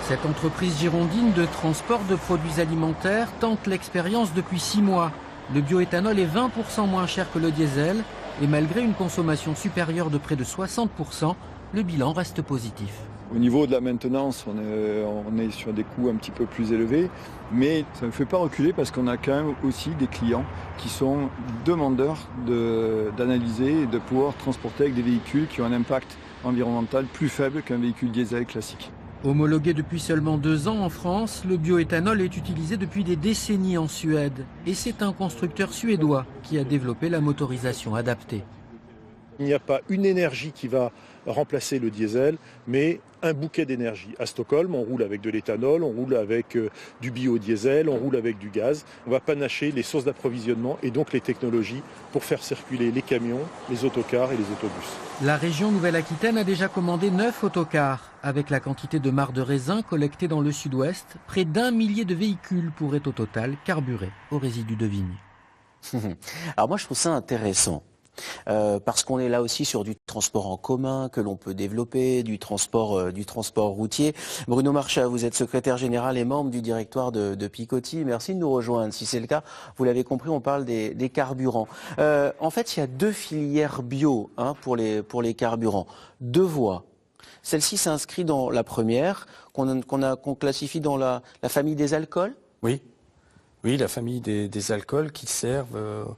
Cette entreprise girondine de transport de produits alimentaires tente l'expérience depuis 6 mois. Le bioéthanol est 20% moins cher que le diesel et malgré une consommation supérieure de près de 60%, le bilan reste positif. Au niveau de la maintenance, on est sur des coûts un petit peu plus élevés, mais ça ne fait pas reculer parce qu'on a quand même aussi des clients qui sont demandeurs d'analyser et de pouvoir transporter avec des véhicules qui ont un impact environnemental plus faible qu'un véhicule diesel classique. Homologué depuis seulement 2 ans en France, le bioéthanol est utilisé depuis des décennies en Suède. Et c'est un constructeur suédois qui a développé la motorisation adaptée. Il n'y a pas une énergie qui va remplacer le diesel, mais un bouquet d'énergie. À Stockholm, on roule avec de l'éthanol, on roule avec du biodiesel, on roule avec du gaz. On va panacher les sources d'approvisionnement et donc les technologies pour faire circuler les camions, les autocars et les autobus. La région Nouvelle-Aquitaine a déjà commandé 9 autocars. Avec la quantité de marc de raisin collectée dans le sud-ouest, près d'1 millier de véhicules pourraient au total carburer aux résidus de vigne. Alors moi je trouve ça intéressant. Parce qu'on est là aussi sur du transport en commun que l'on peut développer, du transport routier. Bruno Marchas, vous êtes secrétaire général et membre du directoire de Picoty. Merci de nous rejoindre. Si c'est le cas, vous l'avez compris, on parle des carburants. En fait, il y a 2 filières bio pour les carburants. 2 voies. Celle-ci s'inscrit dans la première, qu'on classifie dans la famille des alcools. Oui, la famille des alcools qui servent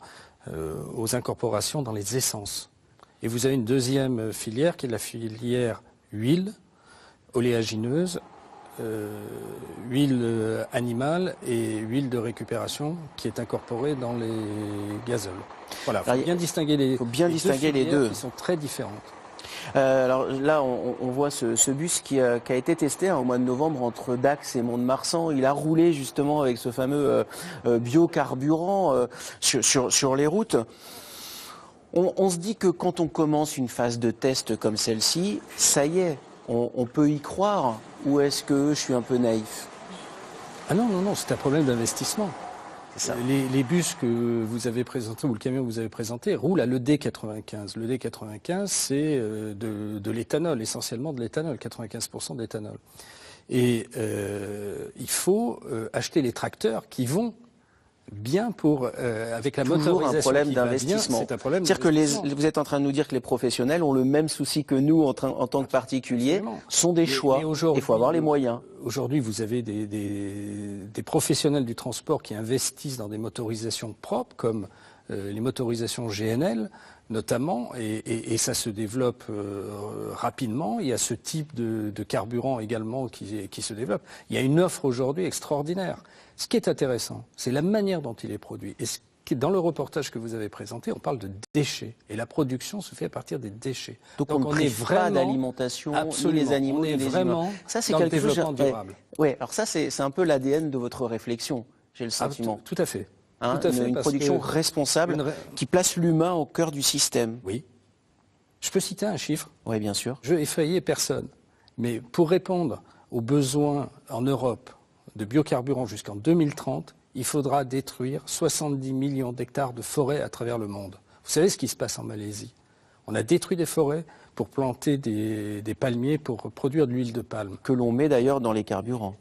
aux incorporations dans les essences. Et vous avez une deuxième filière qui est la filière huile, oléagineuse, huile animale et huile de récupération qui est incorporée dans les gazoles. Voilà, il faut bien distinguer les deux qui sont très différentes. Alors là, on voit ce bus qui a été testé au mois de novembre entre Dax et Mont-de-Marsan. Il a roulé justement avec ce fameux biocarburant sur les routes. On se dit que quand on commence une phase de test comme celle-ci, ça y est, on peut y croire, ou est-ce que je suis un peu naïf? Ah non, c'est un problème d'investissement. Les bus que vous avez présentés ou le camion que vous avez présenté roulent à l'ED95. L'ED95, c'est de l'éthanol, essentiellement de l'éthanol, 95% d'éthanol. Et il faut acheter les tracteurs qui vont bien avec la motorisation. Toujours un problème d'investissement. C'est un problème C'est-à-dire que vous êtes en train de nous dire que les professionnels ont le même souci que nous en tant que particuliers, sont des choix. Il faut avoir les moyens. Aujourd'hui, vous avez des professionnels du transport qui investissent dans des motorisations propres, comme les motorisations GNL, notamment, et ça se développe rapidement. Il y a ce type de carburant également qui se développe. Il y a une offre aujourd'hui extraordinaire. Ce qui est intéressant, c'est la manière dont il est produit. Et dans le reportage que vous avez présenté, on parle de déchets. Et la production se fait à partir des déchets. Donc on ne prive pas d'alimentation, ni les animaux, ni les humains. Ça, c'est quelque chose durable. Oui, alors ça, c'est un peu l'ADN de votre réflexion, j'ai le sentiment. Tout à fait. Une production responsable qui place l'humain au cœur du système. Oui. Je peux citer un chiffre. Oui, bien sûr. Je veux effrayer personne. Mais pour répondre aux besoins en Europe de biocarburants jusqu'en 2030, il faudra détruire 70 millions d'hectares de forêts à travers le monde. Vous savez ce qui se passe en Malaisie? On a détruit des forêts pour planter des palmiers pour produire de l'huile de palme. Que l'on met d'ailleurs dans les carburants.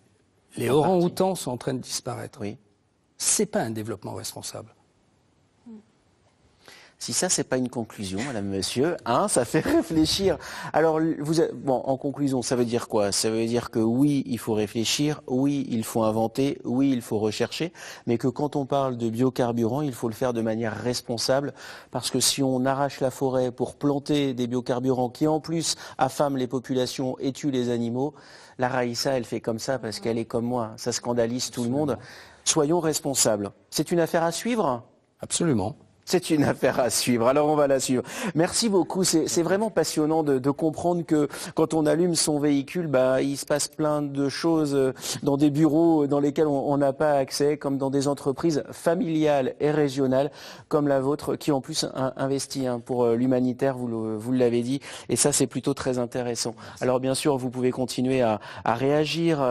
Les orang-outans sont en train de disparaître. Oui. C'est pas un développement responsable. Si ça, c'est pas une conclusion, madame, monsieur, ça fait réfléchir. Alors, en conclusion, ça veut dire quoi? Ça veut dire que oui, il faut réfléchir, oui, il faut inventer, oui, il faut rechercher, mais que quand on parle de biocarburants, il faut le faire de manière responsable, parce que si on arrache la forêt pour planter des biocarburants qui, en plus, affament les populations et tuent les animaux, la Raïssa, elle fait comme ça parce qu'elle est comme moi. Ça scandalise tout le monde. Soyons responsables. C'est une affaire à suivre ? Absolument. C'est une affaire à suivre, alors on va la suivre. Merci beaucoup, c'est vraiment passionnant de comprendre que quand on allume son véhicule, il se passe plein de choses dans des bureaux dans lesquels on n'a pas accès, comme dans des entreprises familiales et régionales, comme la vôtre, qui en plus investit pour l'humanitaire, vous l'avez dit, et ça c'est plutôt très intéressant. Alors bien sûr, vous pouvez continuer à réagir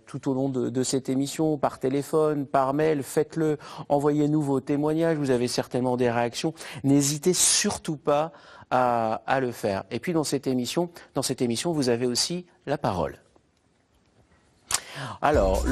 tout au long de cette émission, par téléphone, par mail, faites-le, envoyez-nous vos témoignages, vous avez certainement des réactions, n'hésitez surtout pas à le faire. Et puis dans cette émission, vous avez aussi la parole. Alors,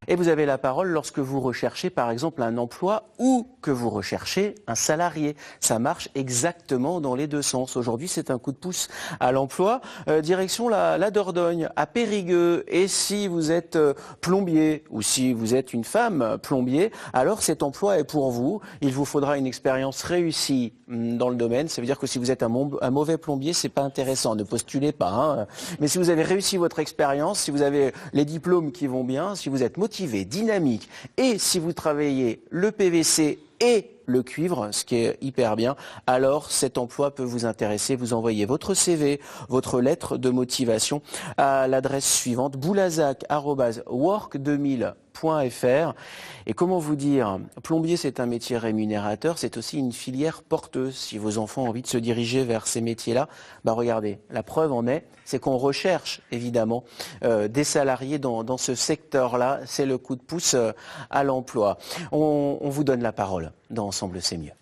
Et vous avez la parole lorsque vous recherchez par exemple un emploi ou que vous recherchez un salarié. Ça marche exactement dans les deux sens. Aujourd'hui, c'est un coup de pouce à l'emploi. Direction la Dordogne, à Périgueux. Et si vous êtes plombier ou si vous êtes une femme plombier, alors cet emploi est pour vous. Il vous faudra une expérience réussie dans le domaine. Ça veut dire que si vous êtes un mauvais plombier, c'est pas intéressant. Ne postulez pas. Hein. Mais si vous avez réussi votre expérience, si vous avez les diplômes qui vont bien, si vous êtes motivé, dynamique, et si vous travaillez le PVC et le cuivre, ce qui est hyper bien, alors cet emploi peut vous intéresser. Vous envoyez votre CV, votre lettre de motivation à l'adresse suivante, boulazac@work2000.fr. Et comment vous dire, plombier c'est un métier rémunérateur, c'est aussi une filière porteuse. Si vos enfants ont envie de se diriger vers ces métiers-là, regardez, la preuve en est, c'est qu'on recherche évidemment des salariés dans ce secteur-là. C'est le coup de pouce à l'emploi. On vous donne la parole dans Ensemble c'est mieux.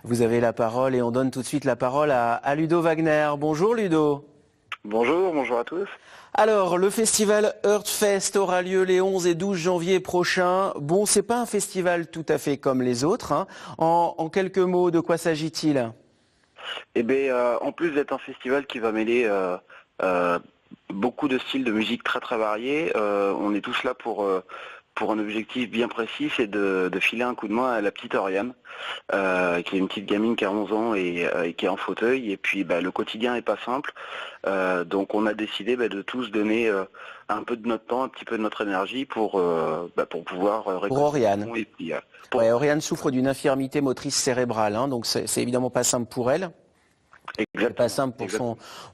Vous avez la parole et on donne tout de suite la parole à Ludo Wagner. Bonjour Ludo. Bonjour à tous. Alors, le festival Earthfest aura lieu les 11 et 12 janvier prochains. Bon, c'est pas un festival tout à fait comme les autres. Hein. En quelques mots, de quoi s'agit-il ? Eh bien, en plus d'être un festival qui va mêler beaucoup de styles de musique très très variés, on est tous là pour un objectif bien précis, c'est de filer un coup de main à la petite Oriane, qui est une petite gamine qui a 11 ans et qui est en fauteuil. Et puis le quotidien n'est pas simple, donc on a décidé de tous donner un peu de notre temps, un petit peu de notre énergie pour pouvoir pour Oriane. Et puis, Oriane souffre d'une infirmité motrice cérébrale, hein, donc c'est évidemment pas simple pour elle. C'est pas simple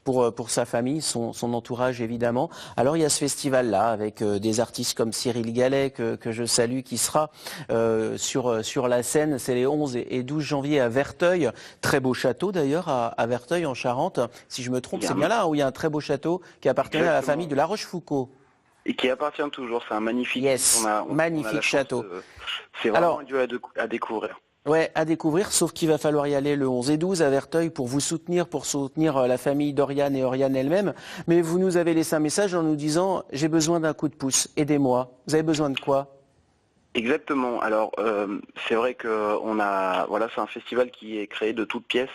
pour sa famille, son entourage évidemment. Alors il y a ce festival-là avec des artistes comme Cyril Gallet que je salue qui sera sur la scène. C'est les 11 et 12 janvier à Verteuil. Très beau château d'ailleurs à Verteuil en Charente. Si je me trompe, c'est bien là où il y a un très beau château qui appartenait à la famille de La Rochefoucauld. Et qui appartient toujours, c'est un magnifique, magnifique château. C'est vraiment un lieu à découvrir. Ouais, à découvrir, sauf qu'il va falloir y aller le 11 et 12 à Verteuil pour vous soutenir, la famille d'Oriane et Oriane elle-même. Mais vous nous avez laissé un message en nous disant « J'ai besoin d'un coup de pouce, aidez-moi ». Vous avez besoin de quoi ? Exactement. Alors, c'est vrai que c'est un festival qui est créé de toutes pièces,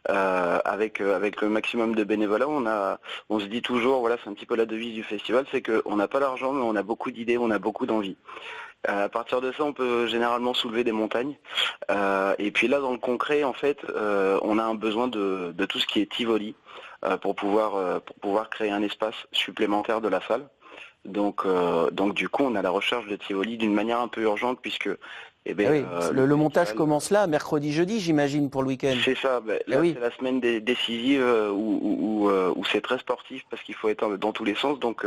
avec le maximum de bénévolat. On se dit toujours, c'est un petit peu la devise du festival, c'est qu'on n'a pas l'argent, mais on a beaucoup d'idées, on a beaucoup d'envie. À partir de ça, on peut généralement soulever des montagnes. Et puis là, dans le concret, en fait, on a un besoin de tout ce qui est Tivoli pour pouvoir créer un espace supplémentaire de la salle. Donc du coup, on a la recherche de Tivoli d'une manière un peu urgente puisque... le montage commence là, mercredi, jeudi, j'imagine, pour le week-end. C'est ça. C'est la semaine décisive où c'est très sportif parce qu'il faut être dans tous les sens. Donc,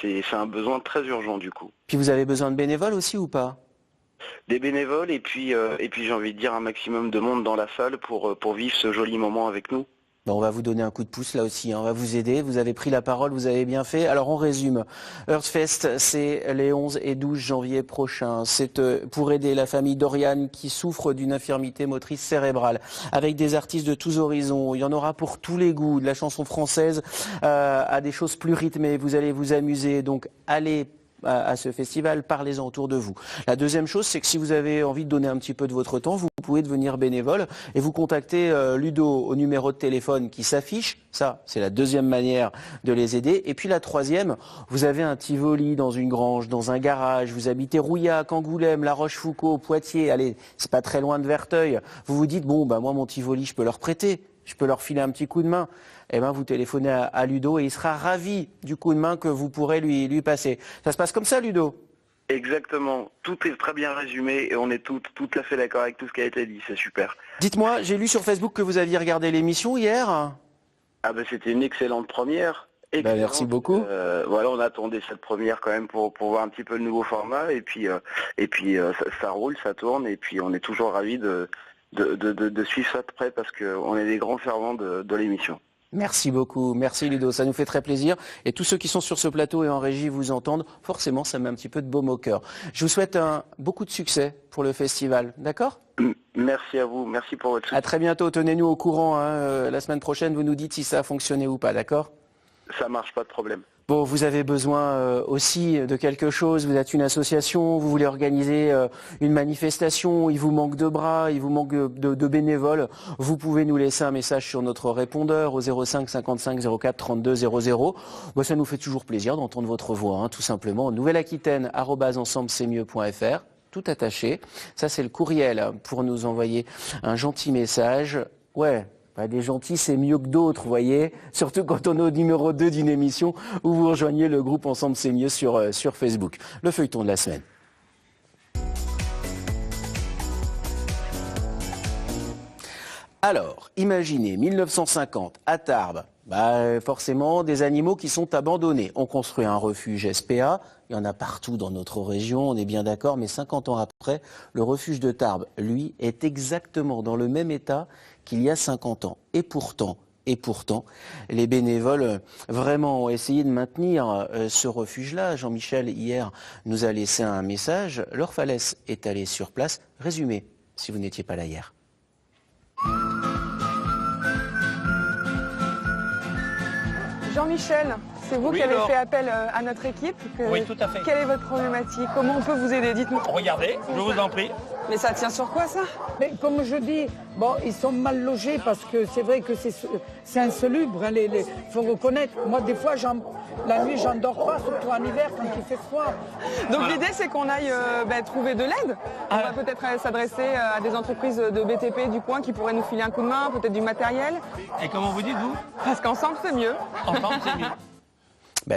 c'est un besoin très urgent du coup. Puis vous avez besoin de bénévoles aussi ou pas ? Des bénévoles et puis j'ai envie de dire un maximum de monde dans la salle pour vivre ce joli moment avec nous. On va vous donner un coup de pouce là aussi, on va vous aider, vous avez pris la parole, vous avez bien fait. Alors on résume, Earthfest c'est les 11 et 12 janvier prochains, c'est pour aider la famille d'Oriane qui souffre d'une infirmité motrice cérébrale, avec des artistes de tous horizons, il y en aura pour tous les goûts, de la chanson française à des choses plus rythmées, vous allez vous amuser, donc allez à ce festival, parlez-en autour de vous. La deuxième chose, c'est que si vous avez envie de donner un petit peu de votre temps, vous pouvez devenir bénévole et vous contactez Ludo au numéro de téléphone qui s'affiche. Ça, c'est la deuxième manière de les aider. Et puis la troisième, vous avez un Tivoli dans une grange, dans un garage, vous habitez Rouillac, Angoulême, La Rochefoucauld, Poitiers, allez, c'est pas très loin de Verteuil. Vous vous dites, bon, bah moi mon Tivoli, je peux leur prêter, je peux leur filer un petit coup de main. Eh ben, vous téléphonez à Ludo et il sera ravi du coup de main que vous pourrez lui passer. Ça se passe comme ça, Ludo? Exactement, tout est très bien résumé et on est tout à fait d'accord avec tout ce qui a été dit, c'est super. Dites-moi, j'ai lu sur Facebook que vous aviez regardé l'émission hier. Ah ben c'était une excellente première. Bah, merci beaucoup. Voilà, on attendait cette première quand même pour voir un petit peu le nouveau format et puis ça roule, ça tourne et puis on est toujours ravis de suivre ça de près parce qu'on est des grands fervents de l'émission. Merci beaucoup, merci Ludo, ça nous fait très plaisir. Et tous ceux qui sont sur ce plateau et en régie vous entendent, forcément ça met un petit peu de baume au cœur. Je vous souhaite beaucoup de succès pour le festival, d'accord? Merci à vous, merci pour votre soutien. À très bientôt, tenez-nous au courant, la semaine prochaine vous nous dites si ça a fonctionné ou pas, d'accord? Ça marche, pas de problème. Bon, vous avez besoin aussi de quelque chose, vous êtes une association, vous voulez organiser une manifestation, il vous manque de bras, il vous manque de bénévoles, vous pouvez nous laisser un message sur notre répondeur au 05 55 04 32 00. Bon, ça nous fait toujours plaisir d'entendre votre voix, tout simplement. Nouvelle-Aquitaine, @ensemblemc'estmieux.fr, tout attaché. Ça, c'est le courriel pour nous envoyer un gentil message. Ouais. Des gentils, c'est mieux que d'autres, vous voyez. Surtout quand on est au numéro 2 d'une émission où vous rejoignez le groupe Ensemble c'est mieux sur Facebook. Le feuilleton de la semaine. Alors, imaginez 1950 à Tarbes. Forcément, des animaux qui sont abandonnés. On construit un refuge SPA. Il y en a partout dans notre région, on est bien d'accord. Mais 50 ans après, le refuge de Tarbes, lui, est exactement dans le même état qu'il y a 50 ans. Et pourtant, les bénévoles vraiment ont essayé de maintenir ce refuge-là. Jean-Michel, hier, nous a laissé un message. Laure Fallès est allée sur place. Résumé, si vous n'étiez pas là hier. Jean-Michel, c'est vous qui avez fait appel à notre équipe. Oui, tout à fait. Quelle est votre problématique? Comment on peut vous aider? Dites-nous. Regardez, je vous en prie. Mais ça tient sur quoi, ça? Mais comme je dis, bon, ils sont mal logés parce que c'est vrai que c'est insalubre. Il faut reconnaître. Moi, des fois, la nuit, j'en dors pas, surtout en hiver quand il fait froid. Donc l'idée, c'est qu'on aille trouver de l'aide. On va peut-être s'adresser à des entreprises de BTP du coin qui pourraient nous filer un coup de main, peut-être du matériel. Et comment vous dites, vous? Parce qu'ensemble, c'est mieux. Ensemble, c'est mieux.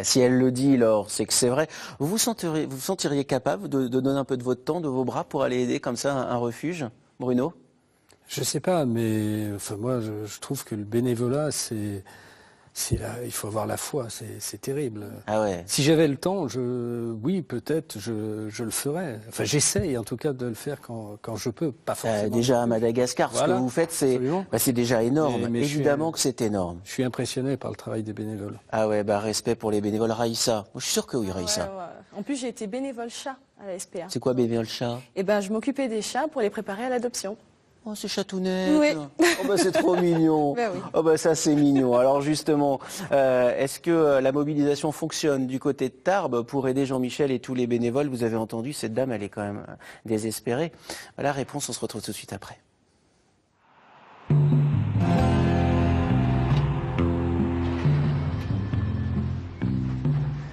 Si elle le dit, Laure, c'est que c'est vrai. Vous vous sentiriez capable de donner un peu de votre temps, de vos bras pour aller aider comme ça un refuge, Bruno? Je sais pas, mais enfin moi je trouve que le bénévolat il faut avoir la foi, c'est terrible. Ah ouais. Si j'avais le temps, oui peut-être je le ferais. Enfin j'essaye en tout cas de le faire quand je peux, pas forcément. Déjà à Madagascar, ce que vous faites, c'est déjà énorme. Mais évidemment que c'est énorme. Je suis impressionné par le travail des bénévoles. Ah ouais, respect pour les bénévoles. Raïssa, moi je suis sûr que oui, Raïssa. Ouais. En plus, j'ai été bénévole chat à la SPA. C'est quoi bénévole chat? Je m'occupais des chats pour les préparer à l'adoption. Oh, c'est chatounette. Oui. Oh, c'est trop mignon. Oui. Oh, ça, c'est mignon. Alors, justement, est-ce que la mobilisation fonctionne du côté de Tarbes pour aider Jean-Michel et tous les bénévoles? Vous avez entendu, cette dame, elle est quand même désespérée. Voilà, réponse, on se retrouve tout de suite après.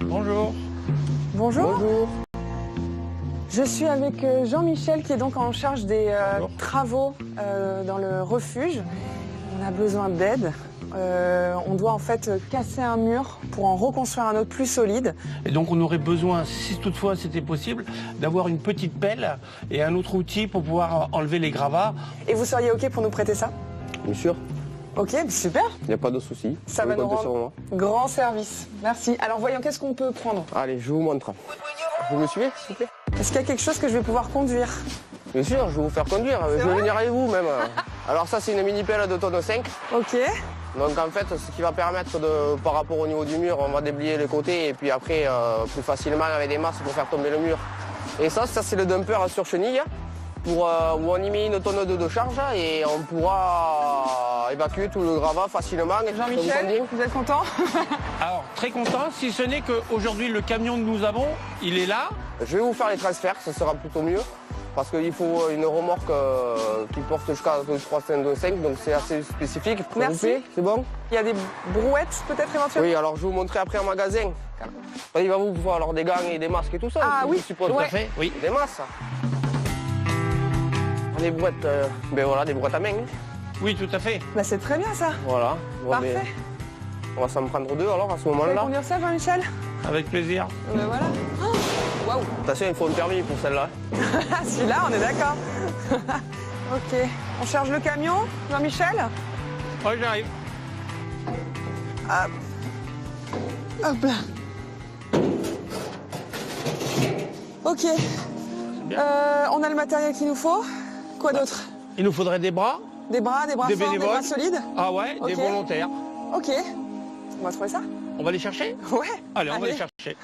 Bonjour. Bonjour. Bonjour. Je suis avec Jean-Michel qui est donc en charge des travaux dans le refuge. On a besoin d'aide. On doit en fait casser un mur pour en reconstruire un autre plus solide. Et donc on aurait besoin, si toutefois c'était possible, d'avoir une petite pelle et un autre outil pour pouvoir enlever les gravats. Et vous seriez OK pour nous prêter ça? Bien sûr. Ok, super. Il n'y a pas de souci. Ça va nous rendre grand service. Merci. Alors voyons, qu'est-ce qu'on peut prendre? Allez, je vous montre. Vous me suivez, s'il vous plaît? Est-ce qu'il y a quelque chose que je vais pouvoir conduire? Bien sûr, je vais vous faire conduire. Je vais venir avec vous même. Alors ça, c'est une mini-pelle de tonne 5. Ok. Donc en fait, ce qui va permettre par rapport au niveau du mur, on va déblayer les côtés et puis après, plus facilement avec des masses pour faire tomber le mur. Et ça c'est le dumper sur chenille. où on y met une tonne de charge et on pourra évacuer tout le gravat facilement. Jean-Michel, vous êtes content? Alors, très content, si ce n'est qu'aujourd'hui, le camion que nous avons, il est là. Je vais vous faire les transferts, ce sera plutôt mieux. Parce qu'il faut une remorque qui porte jusqu'à 3,5, donc c'est assez spécifique. Merci. C'est bon? Il y a des brouettes peut-être éventuellement? Oui, alors je vais vous montrer après en magasin. Il va vous falloir alors des gants et des masques et tout ça. Ah oui, je suppose. Tout à fait, oui. Des masques. Des brouettes, ben voilà, des brouettes à main. Oui, tout à fait. Bah, c'est très bien ça. Voilà. Parfait. On va s'en prendre deux alors à ce Vous pouvez moment-là. conduire ça, Jean-Michel? Avec plaisir. Ben voilà. Oh, waouh. Attention, il faut un permis pour celle-là. Celui-là, on est d'accord. Ok. On charge le camion, Jean-Michel? Oui, j'arrive. Hop. Hop là. Ok. On a le matériel qu'il nous faut. Quoi d'autre? Il nous faudrait des bras. Des bras des forts, bénévoles. des bras solides? Ah ouais, Ok. des volontaires. Ok. On va trouver ça? On va les chercher? Ouais. Allez, on va les chercher.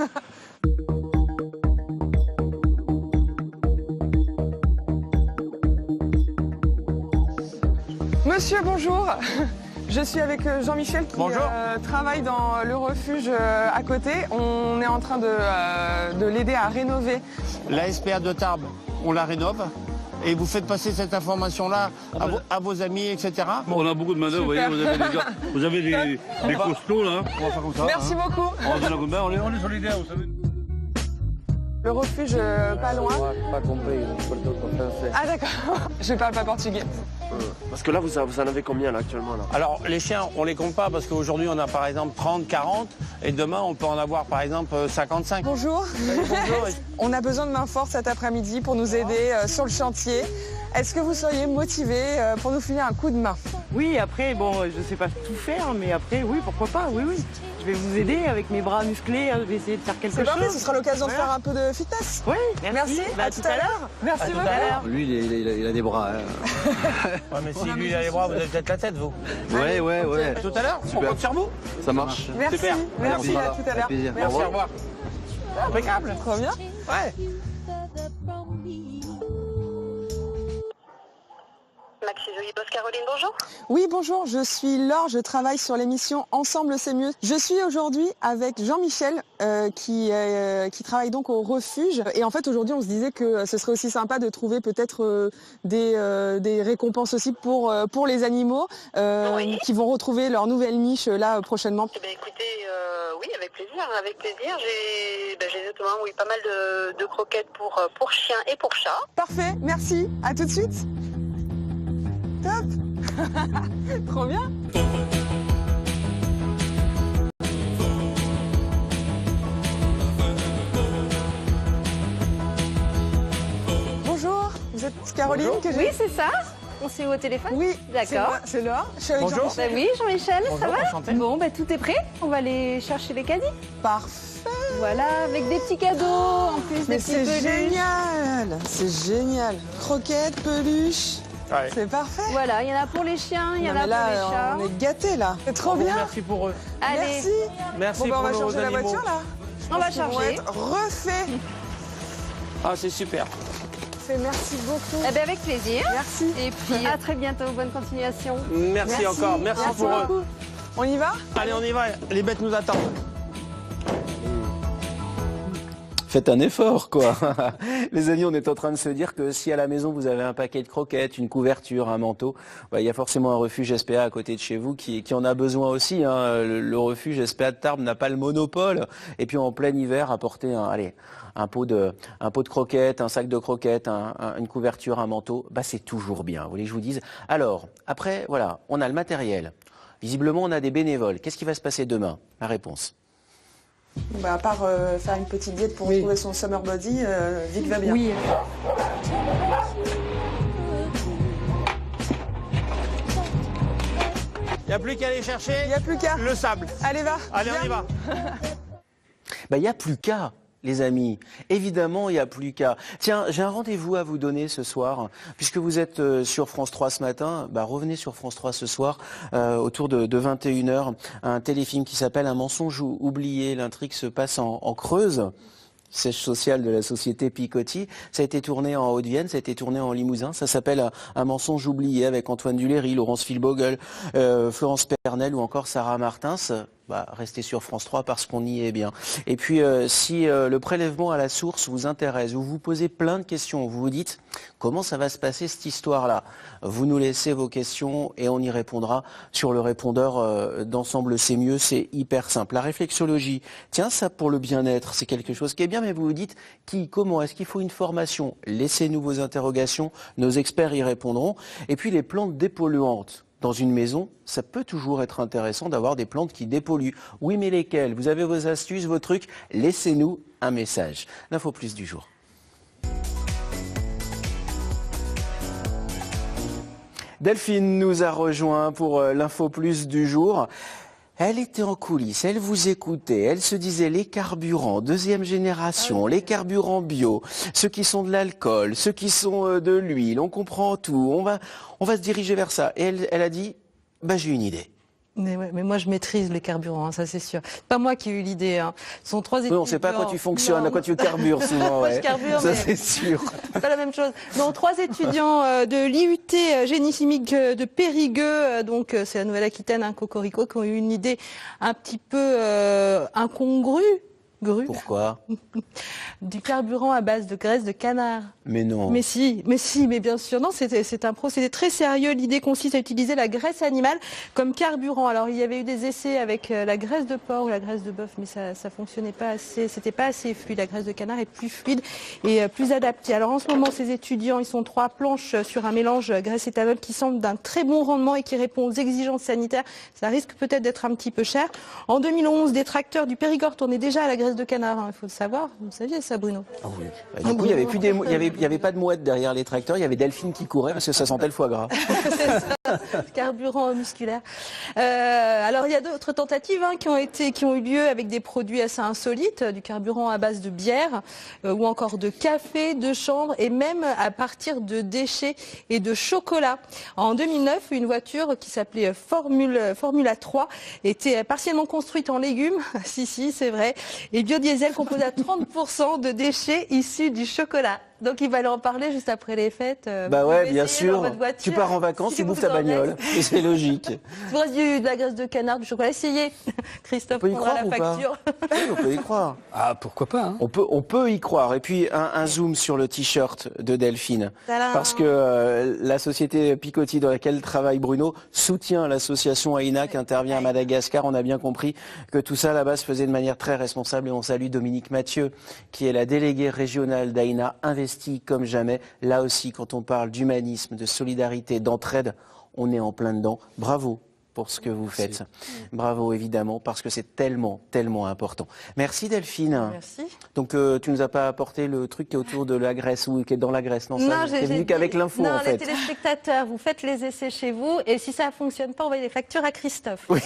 Monsieur, bonjour. Je suis avec Jean-Michel qui travaille dans le refuge à côté. On est en train de l'aider à rénover. La SPA de Tarbes, on la rénove. Et vous faites passer cette information-là à vos amis, etc. Bon, on a beaucoup de main-d'œuvre, vous voyez, vous avez des costauds là, on va faire comme ça. Merci beaucoup. On est solidaires, vous savez. Le refuge pas loin. Pas compris, français. Ah d'accord, je parle pas portugais. Parce que là, vous en avez combien là, actuellement là? Alors, les chiens, on les compte pas parce qu'aujourd'hui, on a par exemple 30, 40. Et demain, on peut en avoir par exemple 55. Bonjour. Bonjour. On a besoin de main forte cet après-midi pour nous aider sur le chantier. Est-ce que vous seriez motivé pour nous filer un coup de main? Oui, après, bon, je sais pas tout faire, mais après, oui, pourquoi pas, oui, oui. Je vais vous aider avec mes bras musclés, je vais essayer de faire quelque chose. C'est parfait, ce sera l'occasion de faire un peu de fitness. Oui, merci. Bah, à tout à l'heure. Merci beaucoup. Lui, il a des bras. Hein. Ouais, mais si lui, il a les bras, vous avez peut-être la tête, vous. Ouais. À tout à l'heure, on compte sur vous. Ça marche. Merci. Super. Merci, à tout à l'heure. Merci, au revoir. Impeccable. Trop bien. Ouais. Maxi Zoé Boss Caroline, bonjour. Oui, bonjour, je suis Laure, je travaille sur l'émission Ensemble c'est mieux. Je suis aujourd'hui avec Jean-Michel qui travaille donc au refuge. Et en fait, aujourd'hui, on se disait que ce serait aussi sympa de trouver peut-être des récompenses aussi pour les animaux qui vont retrouver leur nouvelle niche là prochainement. Eh bien, écoutez, oui, avec plaisir. J'ai notamment pas mal de croquettes pour chiens et pour chats. Parfait, merci, à tout de suite. Top. Trop bien. Bonjour, vous êtes Caroline? Bonjour. Oui, c'est ça. On s'est eu au téléphone? Oui, d'accord. C'est Laure. Je suis avec Bonjour. Jean-Michel. Oui, Jean-Michel, ça va? Enchanté. Bon, tout est prêt. On va aller chercher les caddies. Parfait. Voilà, avec des petits cadeaux en plus, Mais des petits c'est peluches. génial. C'est génial. Croquettes, peluches. Ouais. C'est parfait. Voilà, il y en a pour les chiens, il y en Non, a mais là, pour les chats. on est gâtés là. C'est trop bien. Merci pour eux. Allez, Merci. Merci Bon, bah, on va pour changer nos la animaux. voiture là. on va Ils vont charger. être refaits. Ah, c'est super. Merci beaucoup. Eh bien, avec plaisir. Merci. Et puis, à très bientôt. Bonne continuation. Merci encore. Merci pour eux. beaucoup. On y va? Allez, on y va. Les bêtes nous attendent. Faites un effort, quoi. Les amis, on est en train de se dire que si à la maison vous avez un paquet de croquettes, une couverture, un manteau, il y a forcément un refuge SPA à côté de chez vous qui en a besoin aussi. Hein. Le refuge SPA de Tarbes n'a pas le monopole. Et puis en plein hiver, apporter un pot de croquettes, un sac de croquettes, une couverture, un manteau, c'est toujours bien. Vous voulez que je vous dise? Alors, après, voilà, on a le matériel. Visiblement, on a des bénévoles. Qu'est-ce qui va se passer demain? La réponse. À part faire une petite diète pour retrouver son summer body, Vic va bien. Oui. Il n'y a plus qu'à aller chercher. Il n'y a plus qu'à. Le sable. Allez, va. Allez, viens. on y va. Il n'y a plus qu'à, les amis. Évidemment, il n'y a plus qu'à. Tiens, j'ai un rendez-vous à vous donner ce soir. Puisque vous êtes sur France 3 ce matin, revenez sur France 3 ce soir, autour de 21h. Un téléfilm qui s'appelle Un mensonge oublié. L'intrigue se passe en Creuse. siège social de la société Picotti. Ça a été tourné en Haute-Vienne, ça a été tourné en Limousin. Ça s'appelle Un mensonge oublié avec Antoine Duléry, Laurence Filbogel, Florence Pernel ou encore Sarah Martins. Restez sur France 3 parce qu'on y est bien. Et puis, si le prélèvement à la source vous intéresse, vous vous posez plein de questions, vous vous dites comment ça va se passer cette histoire-là, vous nous laissez vos questions et on y répondra sur le répondeur d'Ensemble C'est Mieux. C'est hyper simple. La réflexologie, tiens, ça pour le bien-être, c'est quelque chose qui est bien, mais vous vous dites qui, comment, est-ce qu'il faut une formation? Laissez-nous vos interrogations, nos experts y répondront. Et puis les plantes dépolluantes. Dans une maison, ça peut toujours être intéressant d'avoir des plantes qui dépolluent. Oui, mais lesquelles? Vous avez vos astuces, vos trucs? Laissez-nous un message. L'info plus du jour. Delphine nous a rejoint pour l'info plus du jour. Elle était en coulisses, elle vous écoutait, elle se disait les carburants, deuxième génération, les carburants bio, ceux qui sont de l'alcool, ceux qui sont de l'huile, on comprend tout, on va se diriger vers ça. Et elle a dit, j'ai une idée. Mais moi je maîtrise les carburants, hein, ça c'est sûr. C'est pas moi qui ai eu l'idée. Hein. Ce sont 3 étudiants. On ne sait pas à quoi tu fonctionnes, à quoi tu carbures souvent. Moi je carbure, ça c'est sûr. C'est pas la même chose. Non, 3 étudiants de l'IUT génie chimique de Périgueux, donc c'est la Nouvelle-Aquitaine, un Cocorico, qui ont eu une idée un petit peu incongrue. Pourquoi? Du carburant à base de graisse de canard. Mais non. Mais bien sûr. Non, c'est un procédé très sérieux. L'idée consiste à utiliser la graisse animale comme carburant. Alors, il y avait eu des essais avec la graisse de porc ou la graisse de bœuf, mais ça fonctionnait pas assez. C'était pas assez fluide. La graisse de canard est plus fluide et plus adaptée. Alors, en ce moment, ces étudiants, ils sont 3 planches sur un mélange graisse-éthanol qui semble d'un très bon rendement et qui répond aux exigences sanitaires. Ça risque peut-être d'être un petit peu cher. En 2011, des tracteurs du Périgord tournaient déjà à la graisse de canard, hein, il faut le savoir. Vous saviez ça, Bruno? Ah oui. Du coup, il n'y avait pas de mouettes derrière les tracteurs, il y avait Delphine qui courait parce que ça sentait le foie gras. C'est ça, carburant musculaire. Alors, il y a d'autres tentatives qui ont eu lieu avec des produits assez insolites, du carburant à base de bière ou encore de café, de chanvre et même à partir de déchets et de chocolat. En 2009, une voiture qui s'appelait Formula 3 était partiellement construite en légumes, si, c'est vrai, et biodiesel composé à 30% de déchets issus du chocolat. Donc il va en parler juste après les fêtes. Ouais, bien sûr. Tu pars en vacances, tu bouffes ta bagnole. Et c'est logique. Vous reste de la graisse de canard, du chocolat. Essayez. Christophe prendra la facture. Oui, on peut y croire. Ah, pourquoi pas, hein. On peut y croire. Et puis un zoom sur le t-shirt de Delphine. Tadam. Parce que la société Picotti dans laquelle travaille Bruno soutient l'association AINA qui intervient à Madagascar. On a bien compris que tout ça là-bas se faisait de manière très responsable. Et on salue Dominique Mathieu, qui est la déléguée régionale d'AINA, investie comme jamais. Là aussi, quand on parle d'humanisme, de solidarité, d'entraide, on est en plein dedans. Bravo pour ce que vous faites. Bravo, évidemment, parce que c'est tellement, tellement important. Merci Delphine. Merci. Donc, tu nous as pas apporté le truc qui est autour de la graisse ou qui est dans la graisse, non? Non, c'est venu qu'avec l'info, en fait. Non, les téléspectateurs, vous faites les essais chez vous et si ça ne fonctionne pas, envoyez les factures à Christophe. Oui,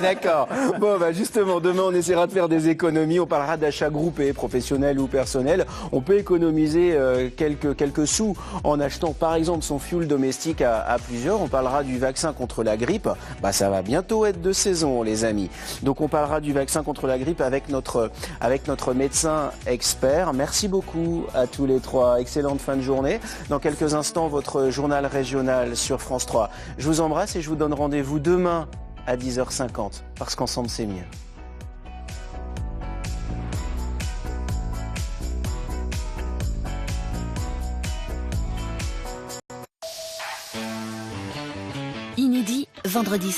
d'accord. Bon, justement, demain, on essaiera de faire des économies. On parlera d'achat groupé, professionnel ou personnel. On peut économiser quelques sous en achetant, par exemple, son fioul domestique à plusieurs. On parlera du vaccin contre la grippe. Ça va bientôt être de saison, les amis. Donc on parlera du vaccin contre la grippe avec notre médecin expert. Merci beaucoup à tous les 3. Excellente fin de journée. Dans quelques instants, votre journal régional sur France 3. Je vous embrasse et je vous donne rendez-vous demain à 10h50 parce qu'ensemble c'est mieux. Inédit, vendredi